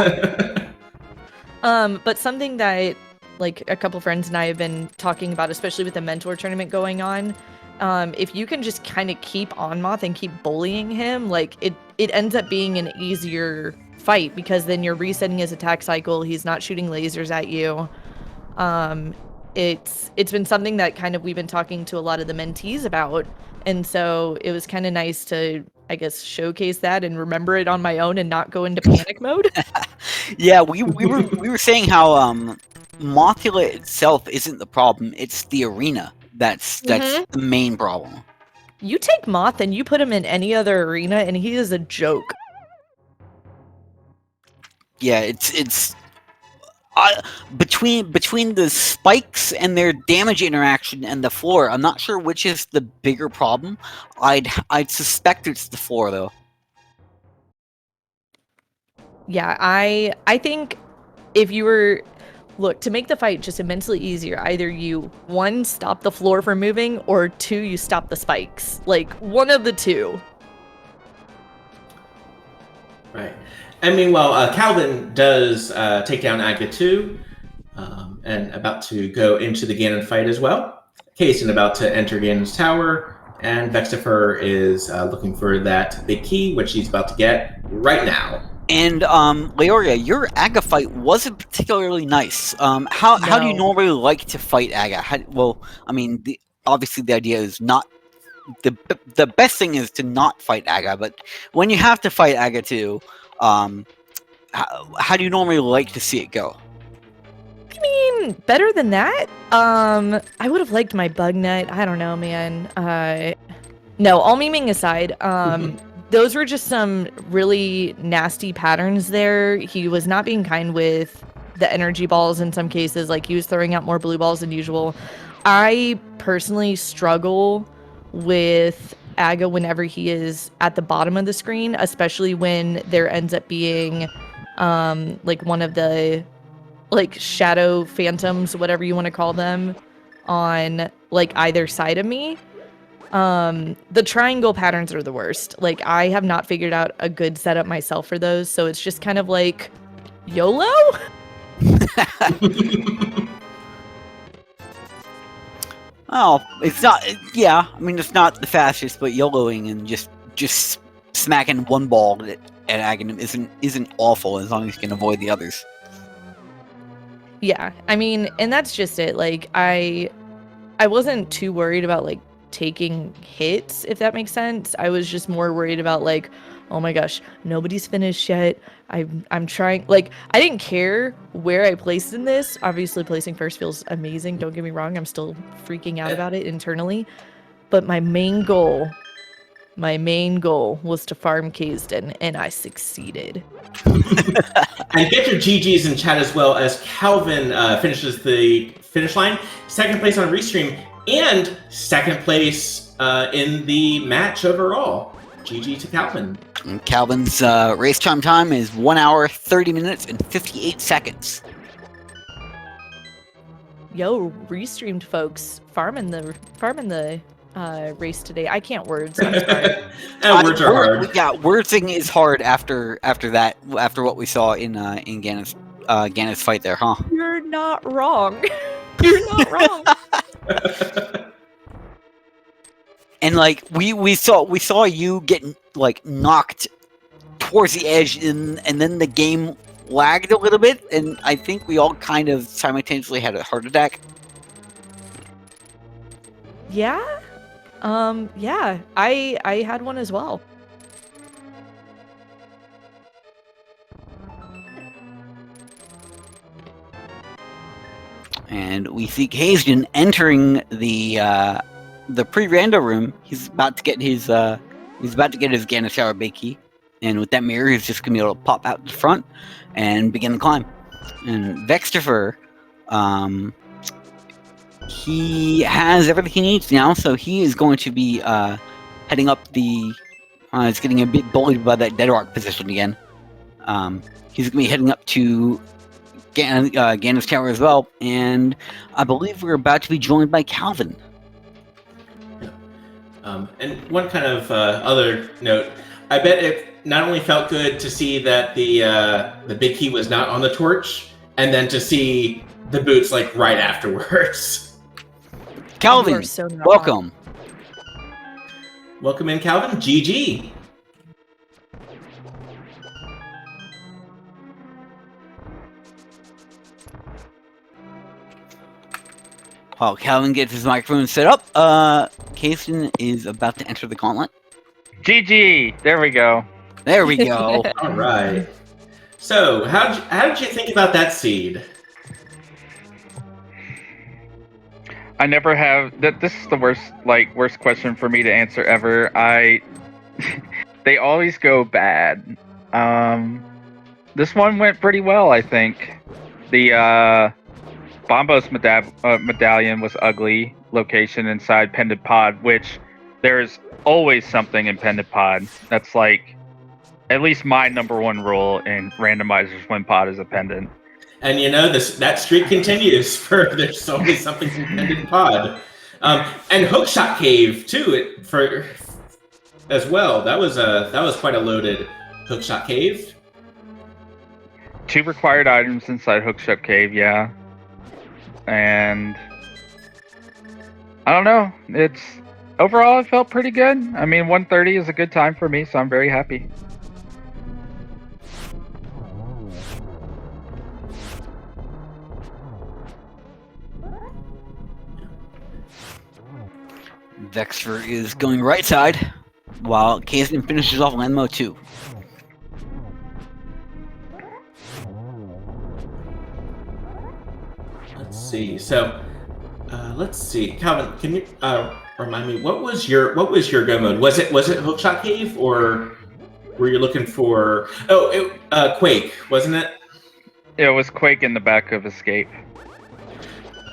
But something that like a couple friends and I have been talking about, especially with the mentor tournament going on, if you can just kind of keep on Moth and keep bullying him, like it ends up being an easier fight because then you're resetting his attack cycle. He's not shooting lasers at you. It's been something that kind of we've been talking to a lot of the mentees about, and so it was kind of nice to, I guess, showcase that and remember it on my own and not go into panic mode. Yeah, we were saying how Mothula itself isn't the problem; it's the arena that's the main problem. You take Moth and you put him in any other arena, and he is a joke. Yeah, it's between the spikes and their damage interaction and the floor. I'm not sure which is the bigger problem. I'd suspect it's the floor though. Yeah, I think if you were to make the fight just immensely easier, either you 1 stop the floor from moving or 2 you stop the spikes. Like one of the 2. Right. And meanwhile, Calvin does take down Aga 2 and about to go into the Ganon fight as well. Kaysen about to enter Ganon's tower, and Vextifer is looking for that big key, which he's about to get right now. And Leoria, your Aga fight wasn't particularly nice. How do you normally like to fight Aga? Obviously the idea is not the best thing is to not fight Aga, but when you have to fight Aga too, how do you normally like to see it go? I mean, better than that. I would have liked my bug nut. I don't know, man. No, all memeing aside, those were just some really nasty patterns there. He was not being kind with the energy balls in some cases. Like, he was throwing out more blue balls than usual. I personally struggle with Aga whenever he is at the bottom of the screen, especially when there ends up being like one of the like shadow phantoms, whatever you want to call them, on like either side of me. The triangle patterns are the worst. Like, I have not figured out a good setup myself for those, so it's just kind of like YOLO. Oh, it's not. Yeah, I mean, it's not the fastest, but YOLOing and just smacking one ball at Aghanim isn't awful as long as you can avoid the others. Yeah, I mean, and that's just it. Like, I wasn't too worried about like taking hits, if that makes sense. I was just more worried about like, oh my gosh, nobody's finished yet. I'm trying, like, I didn't care where I placed in this. Obviously, placing first feels amazing. Don't get me wrong. I'm still freaking out about it internally. But my main goal was to farm Kaysden, and I succeeded. And get your GGs in chat as well, as Calvin finishes the finish line. Second place on Restream, and second place in the match overall. GG to Calvin. And Calvin's race time is 1 hour, 30 minutes, and 58 seconds. Yo, Restreamed folks, farming the race today. I can't words. I'm sorry. Words are hard. Yeah, wordsing is hard after that. After what we saw in Ganon's fight there, huh? You're not wrong. You're not wrong. And like we saw you get like knocked towards the edge, and then the game lagged a little bit, and I think we all kind of simultaneously had a heart attack. Yeah. Yeah. I had one as well. And we see Kazan entering the pre-rando room. He's about to get his Ganon Shower Bay key, and with that mirror, he's just gonna be able to pop out the front and begin the climb. And Vextifer, he has everything he needs now, so he is going to be heading up the. He's getting a bit bullied by that Dead Rock position again. He's gonna be heading up to Ganon's Tower as well, and I believe we're about to be joined by Calvin. And one kind of other note, I bet it not only felt good to see that the big key was not on the torch, and then to see the boots like right afterwards. Calvin, So welcome. Welcome in, Calvin. GG. While Calvin gets his microphone set up, Kazan is about to enter the gauntlet. GG! There we go. There we go. All right. So, how did you think about that seed? I never have. This is the worst question for me to answer ever. They always go bad. This one went pretty well, I think. The Bombos medallion was ugly location inside Pendant Pod, which there's always something in Pendant Pod. That's like at least my number one rule in randomizers when Pod is a pendant. And you know that streak continues for there's always something in Pendant Pod. And Hookshot Cave too as well. That was quite a loaded Hookshot Cave. 2 required items inside Hookshot Cave, yeah. And I don't know. Overall it felt pretty good. I mean, 130 is a good time for me, so I'm very happy. Vexter is going right side, while Kazan finishes off land mode 2. Let's see. So, let's see. Calvin, can you remind me what was your go mode? Was it Hookshot Cave, or were you looking for Quake? Wasn't it? It was Quake in the back of Escape.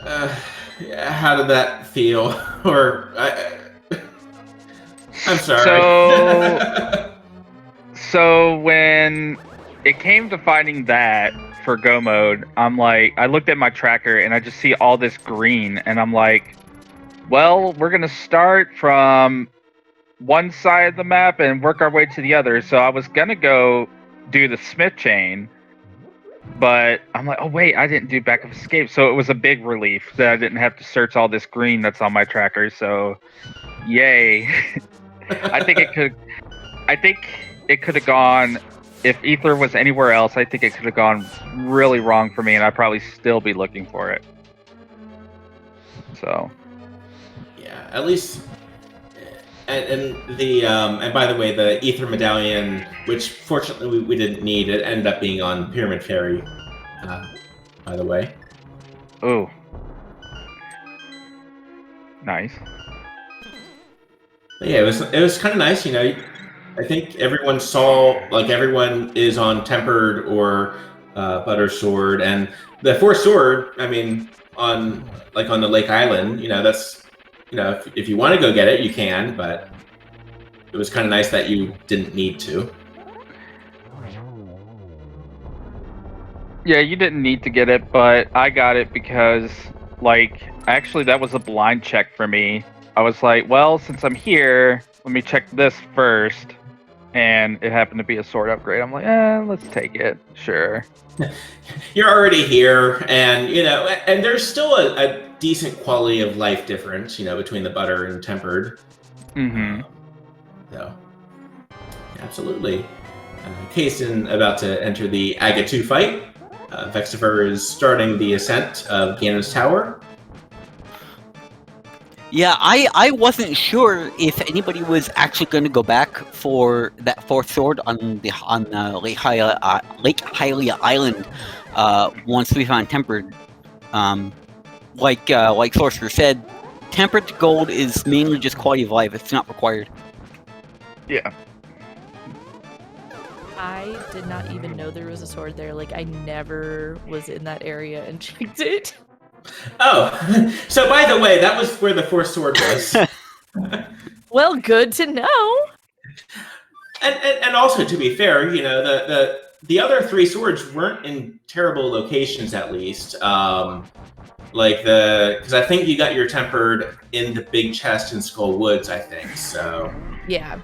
How did that feel? Or I'm sorry. So when it came to finding that for go mode, I'm like, I looked at my tracker and I just see all this green, and I'm like, well, we're gonna start from one side of the map and work our way to the other. So I was gonna go do the Smith chain, but I'm like, oh wait, I didn't do back of Escape. So it was a big relief that I didn't have to search all this green that's on my tracker. So yay. I think it could have gone, if Ether was anywhere else, I think it could have gone really wrong for me, and I'd probably still be looking for it. So yeah, at least and by the way, the Ether Medallion, which fortunately we didn't need, it ended up being on Pyramid Fairy, by the way. ooh. Nice. But yeah, it was kind of nice, you know. I think everyone is on Tempered or Butter Sword, and the Force Sword. I mean, on the Lake Island, you know, that's, you know, if you want to go get it, you can, but it was kind of nice that you didn't need to. Yeah, you didn't need to get it, but I got it because, like, actually that was a blind check for me. I was like, well, since I'm here, let me check this first. And it happened to be a sword upgrade. I'm like, let's take it. Sure. You're already here, and and there's still a decent quality of life difference, between the butter and tempered. Mm-hmm. So, absolutely. Kaysen about to enter the Aga 2 fight. Vexaver is starting the ascent of Ganon's Tower. Yeah, I wasn't sure if anybody was actually going to go back for that fourth sword on Lake Hylia Island once we found tempered. Like Sorcerer said, tempered gold is mainly just quality of life. It's not required. Yeah. I did not even know there was a sword there. Like, I never was in that area and checked it. Oh, so by the way, that was where the fourth sword was. Well, good to know. And also, to be fair, the other three swords weren't in terrible locations, at least. Because I think you got your tempered in the big chest in Skull Woods, I think. So Yeah.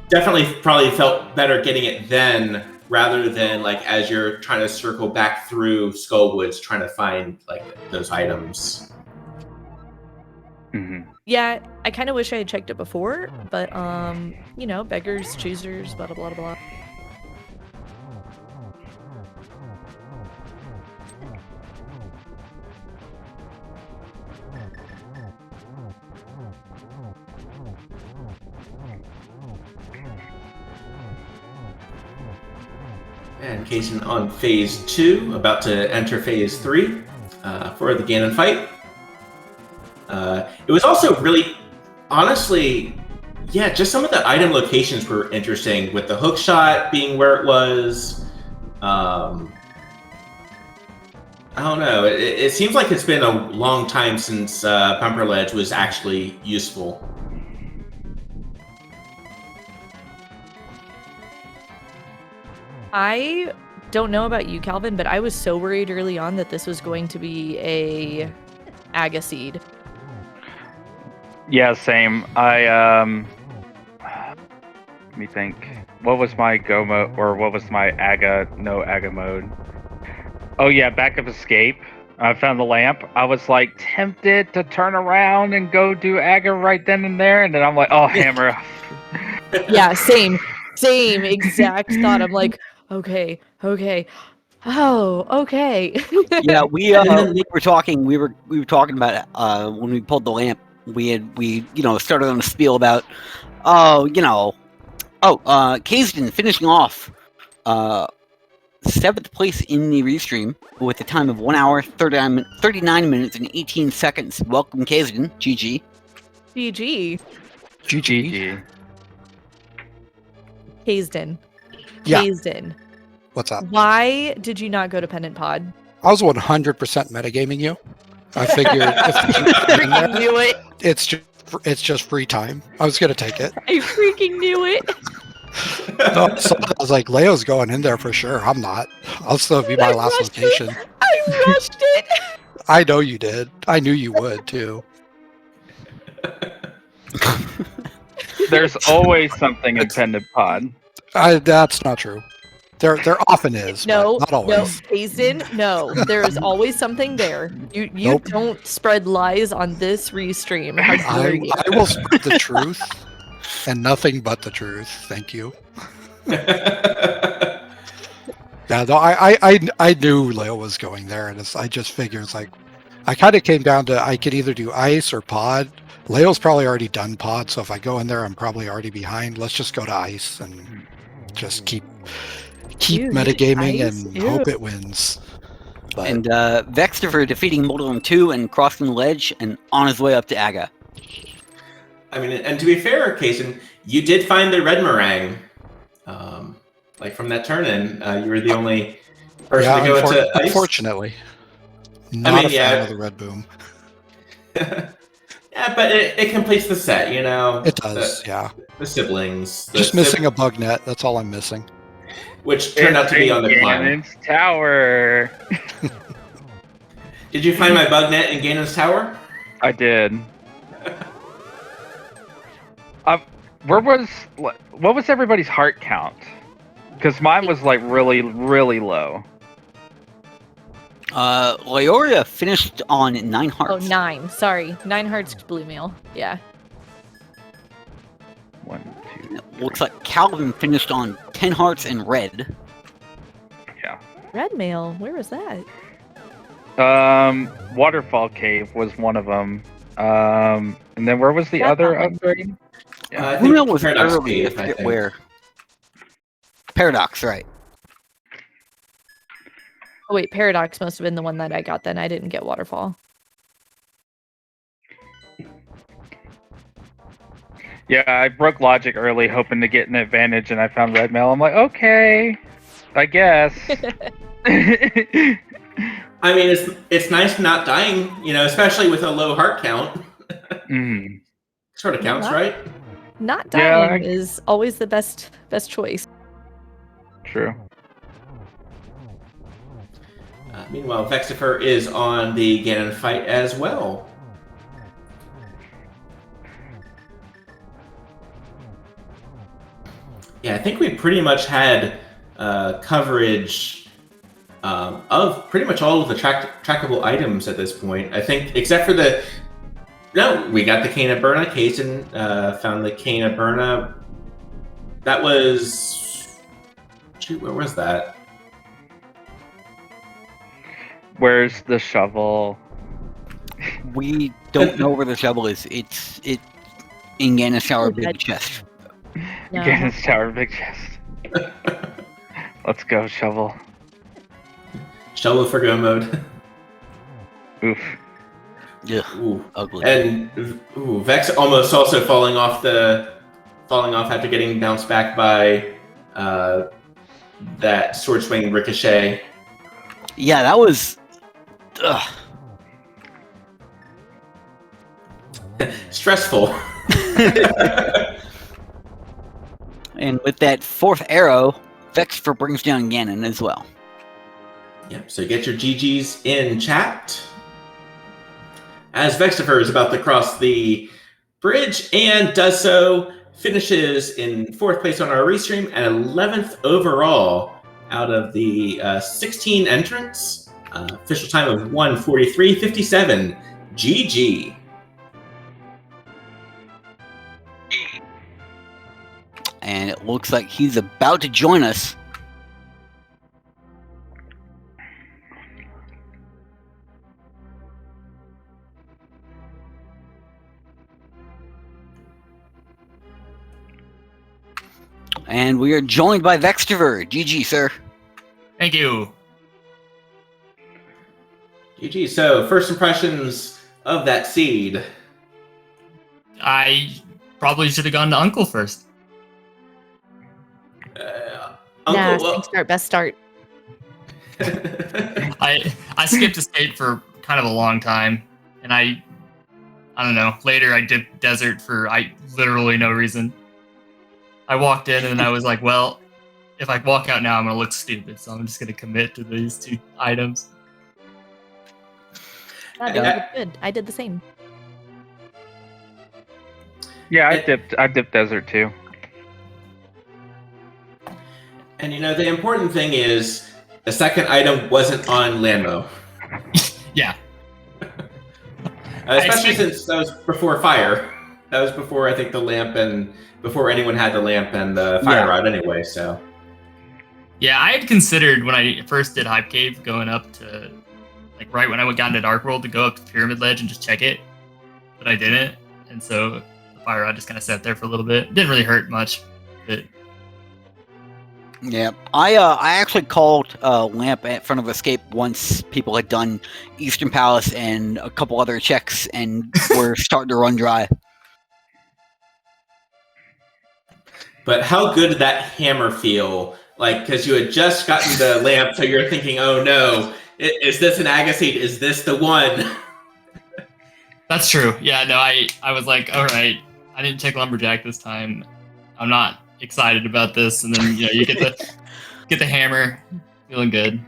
definitely probably felt better getting it then, rather than as you're trying to circle back through Skull Woods trying to find those items. Mm-hmm. Yeah, I kind of wish I had checked it before, but beggars, choosers, blah blah blah blah. And Kaysen on phase 2, about to enter phase 3 for the Ganon Fight. It was also really, honestly, just some of the item locations were interesting, with the hook shot being where it was. I don't know. It seems like it's been a long time since Bumper Ledge was actually useful. I don't know about you, Calvin, but I was so worried early on that this was going to be a Aga seed. Yeah, same. Let me think. What was my go mode, or what was my no Aga mode? Oh yeah, backup escape. I found the lamp. I was like tempted to turn around and go do Aga right then and there, and then I'm like, oh, hammer. Yeah, same exact thought. I'm like, okay. Oh, okay. Yeah, we were talking. We were talking about when we pulled the lamp. We started on a spiel about Kazden finishing off 7th place in the restream with a time of 1 hour 39 minutes and 18 seconds. Welcome, Kazden. GG. GG. Kazden. Yeah. Kazden. What's up? Why did you not go to Pendant Pod? I was 100% metagaming you. I figured if in there, Knew it. it's just free time. I was gonna take it. I freaking knew it. No, so I was like, Leo's going in there for sure. I'm not. I'll still be my last location. I rushed it. I know you did. I knew you would too. There's always something in Pendant Pod. That's not true. There often is. No, but not always. Kazden, no. There is always something there. You Nope. don't spread lies on this restream. How dare you? I will spread the truth and nothing but the truth. Thank you. Yeah, no, I knew Leo was going there, and I just figured I kind of came down to I could either do ice or pod. Leo's probably already done pod, so if I go in there, I'm probably already behind. Let's just go to ice and just keep Dude, metagaming ice? and Ew. hope it wins. But And Vexter defeating Moldorm 2 and crossing the ledge and on his way up to Aga. I mean, and to be fair, Kaysen, you did find the red meringue. From that turn-in, you were the only person to go into ice. Unfortunately, not a fan of the red boom. Yeah, but it completes the set, It does, yeah. The siblings. Just missing a bug net. That's all I'm missing. Which turned out to be on the climb. Ganon's Tower. Did you find my bug net in Ganon's Tower? I did. what was everybody's heart count? Because mine was like really, really low. Leoria finished on 9 hearts. Oh, 9. Sorry. 9 hearts blue mail. Yeah. 1, 2. It looks like Calvin finished on 10 hearts and red. Yeah. Red mail. Where was that? Waterfall Cave was one of them. And then where was the That other one. upgrade? I Blue mail think was Paradox early. I Cave, I forget think. where. Paradox, right. Oh, wait. Paradox must have been the one that I got then. I didn't get Waterfall. Yeah, I broke logic early, hoping to get an advantage, and I found red mail. I'm like, okay, I guess. I mean, it's nice not dying, especially with a low heart count. Mm. Sort of counts, Yeah. right? Not Yeah, dying is always the best choice. True. Meanwhile, Vexifer is on the Ganon Fight as well. Yeah, I think we pretty much had coverage of pretty much all of the trackable items at this point. I think, except for we got the Cane of Burna. Kaysen found the Cane of Burna. That was... Shoot, where was that? Where's the shovel? We don't know where the shovel is. It's in Ganon's Tower Okay. big chest. No. Ganon's Tower, big chest. Let's go, shovel. Shovel for go mode. Oof. Ugh, Ooh. ugly. And Vex almost also falling off after getting bounced back by that sword swing ricochet. Yeah, that was. Ugh. Stressful. And with that 4th arrow, Vexifer brings down Ganon as well. Yep. So get your GGs in chat. As Vexifer is about to cross the bridge and does so, finishes in 4th place on our restream and 11th overall out of the 16 entrants. Official time of 1:43:57. GG. And it looks like he's about to join us. And we are joined by Vexifer. GG, sir. Thank you. GG. So, first impressions of that seed. I probably should have gone to Uncle first. Nah, Uncle, start, best start. I skipped escape for kind of a long time, and I don't know. Later, I dipped desert for literally no reason. I walked in and I was like, well, if I walk out now, I'm gonna look stupid, so I'm just gonna commit to these 2 items. They look good. I did the same. Yeah, I dipped desert too. And the important thing is the second item wasn't on Landmo. Yeah. Especially since that was before fire. That was before, I think, the lamp and before anyone had the lamp and the fire rod anyway, so. Yeah, I had considered when I first did Hype Cave going up to, like, right when I got into Dark World to go up to Pyramid Ledge and just check it, but I didn't, and so the fire rod just kind of sat there for a little bit. It didn't really hurt much, but Yeah, I actually called Lamp at front of Escape once people had done Eastern Palace and a couple other checks and were starting to run dry. But how good did that hammer feel? Like, because you had just gotten the lamp, so you're thinking, oh no, is this an Agassiz? Is this the one? that's true. Yeah, no, I was like, all right, I didn't check Lumberjack this time. I'm not excited about this, and then you get the hammer, feeling good.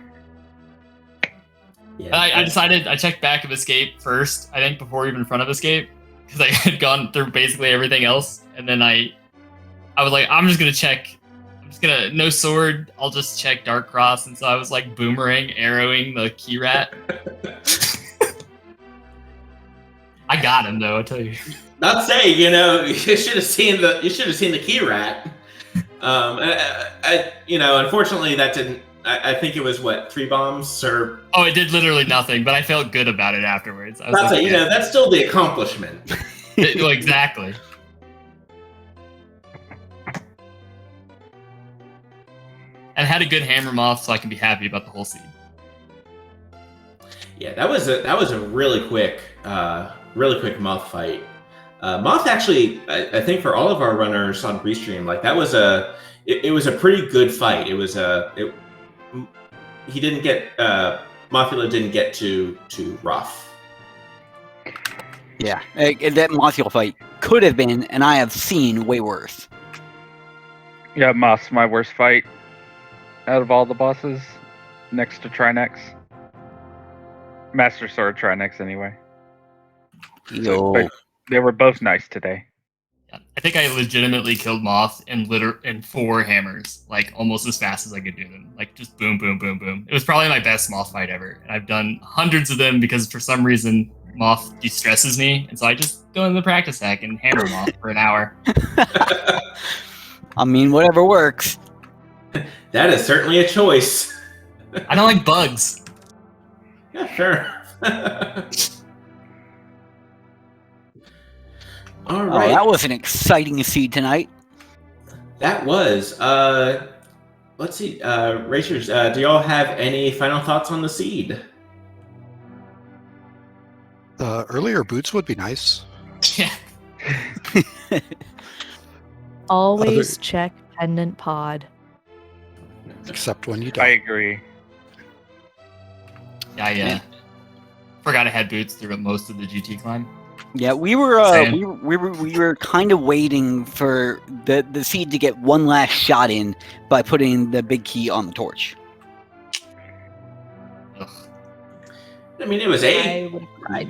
Yeah, I decided I checked back of Escape first, I think before even front of Escape, because I had gone through basically everything else, and then I I was like, I'm just gonna check. I'm just gonna no sword. I'll just check Dark Cross, and so I was like boomerang arrowing the key rat. I got him though. I tell you. Not saying, you should have seen the key rat. Unfortunately, that didn't. I think it was 3 bombs or. Oh, it did literally nothing, but I felt good about it afterwards. I was That's like, that's still the accomplishment. Exactly. And had a good hammer moth, so I can be happy about the whole seed. Yeah, that was a really quick moth fight. Moth actually, I think for all of our runners on Restream, like that was it was a pretty good fight. It was he didn't get Mothula didn't get too rough. Yeah, that Mothula fight could have been, and I have seen way worse. Yeah, Moth's my worst fight out of all the bosses, next to Trinex. Master Sword Trinex, anyway. Yo. But they were both nice today. Yeah, I think I legitimately killed Moth in 4 hammers, like almost as fast as I could do them. Like just boom, boom, boom, boom. It was probably my best Moth fight ever. And I've done hundreds of them because for some reason Moth de-stresses me, and so I just go in the practice hack and hammer Moth for an hour. I mean, whatever works. That is certainly a choice. I don't like bugs. Yeah, sure. All right. Oh, that was an exciting seed tonight. That was. Let's see. Racers, do y'all have any final thoughts on the seed? Earlier boots would be nice. Yeah. Always check pendant pod. Except when you I don't. agree. I forgot I had boots through most of the GT climb. Yeah, we were Same. we were kind of waiting for the seed to get one last shot in by putting the big key on the torch. Ugh. I mean, it was I 8. would have cried.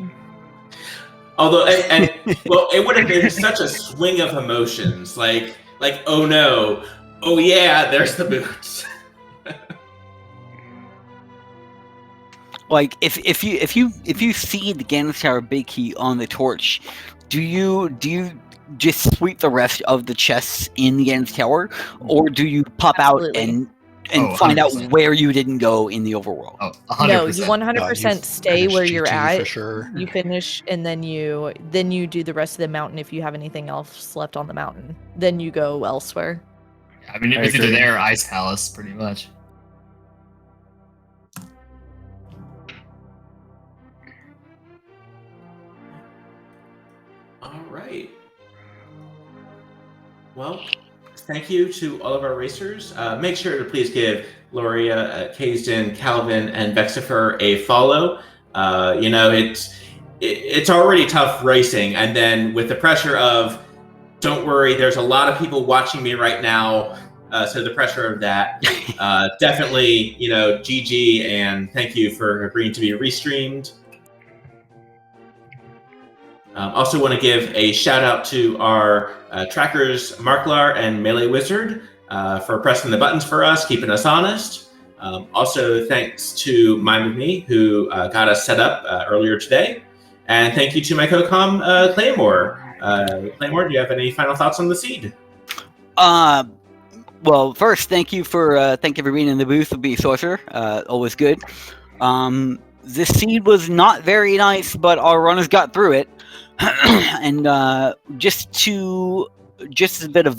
Although, and well, it would have been such a swing of emotions. Like, oh no, oh yeah, there's the boots. Like if you see the Ganon Tower big key on the torch, do you just sweep the rest of the chests in the Ganon Tower, or do you pop Absolutely. out and find out 100%. where you didn't go in the overworld? Oh, 100%. No, you 100% stay Finish where you're GT for at. sure. You finish, and then you do the rest of the mountain if you have anything else left on the mountain. Then you go elsewhere. I mean, it I was either agree. there or Ice Palace, pretty much. All right. Well, thank you to all of our racers. Make sure to please give Loria, Kaysden, Calvin, and Vexifer a follow. It's already tough racing, and then with the pressure of, don't worry, there's a lot of people watching me right now. So the pressure of that, definitely, GG, and thank you for agreeing to be restreamed. Also want to give a shout out to our trackers, Marklar and Melee Wizard, for pressing the buttons for us, keeping us honest. Also, thanks to Mime With Me, who got us set up earlier today. And thank you to my co-com, Claymore. Claymore, do you have any final thoughts on the seed? Well, first, thank you for being in the booth with Be Sorcerer. Always good. This seed was not very nice, but our runners got through it. And just a bit of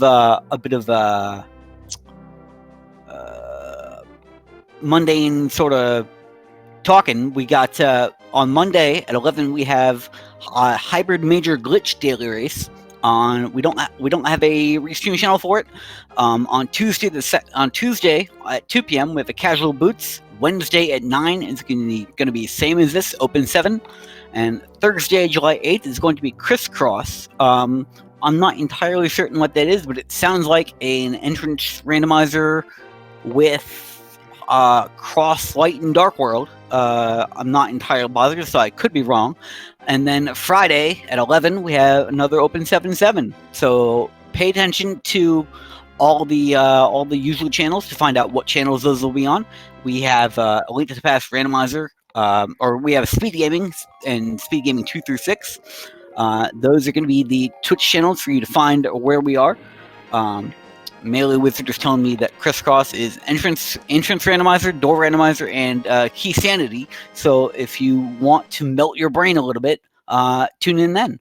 mundane sort of talking. We got on Monday at 11. We have a hybrid major glitch daily race. We don't have a restream channel for it. On Tuesday at 2 p.m. we have a casual boots. Wednesday at 9 is going to be same as this, open 7. And Thursday, July 8th is going to be crisscross. I'm not entirely certain what that is, but it sounds like an entrance randomizer with cross light and dark world. I'm not entirely bothered, so I could be wrong. And then Friday at 11, we have another open 7-7. So pay attention to all the usual channels to find out what channels those will be on. We have a Link to the Past randomizer, or we have Speed Gaming and Speed Gaming 2 through 6. Those are going to be the Twitch channels for you to find where we are. Melee Wizard is telling me that Crisscross is entrance randomizer, door randomizer, and key sanity. So if you want to melt your brain a little bit, tune in then.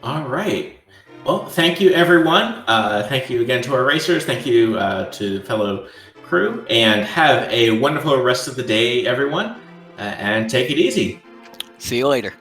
All right. Well, thank you, everyone. Thank you again to our racers. Thank you to fellow crew. And have a wonderful rest of the day, everyone. And take it easy. See you later.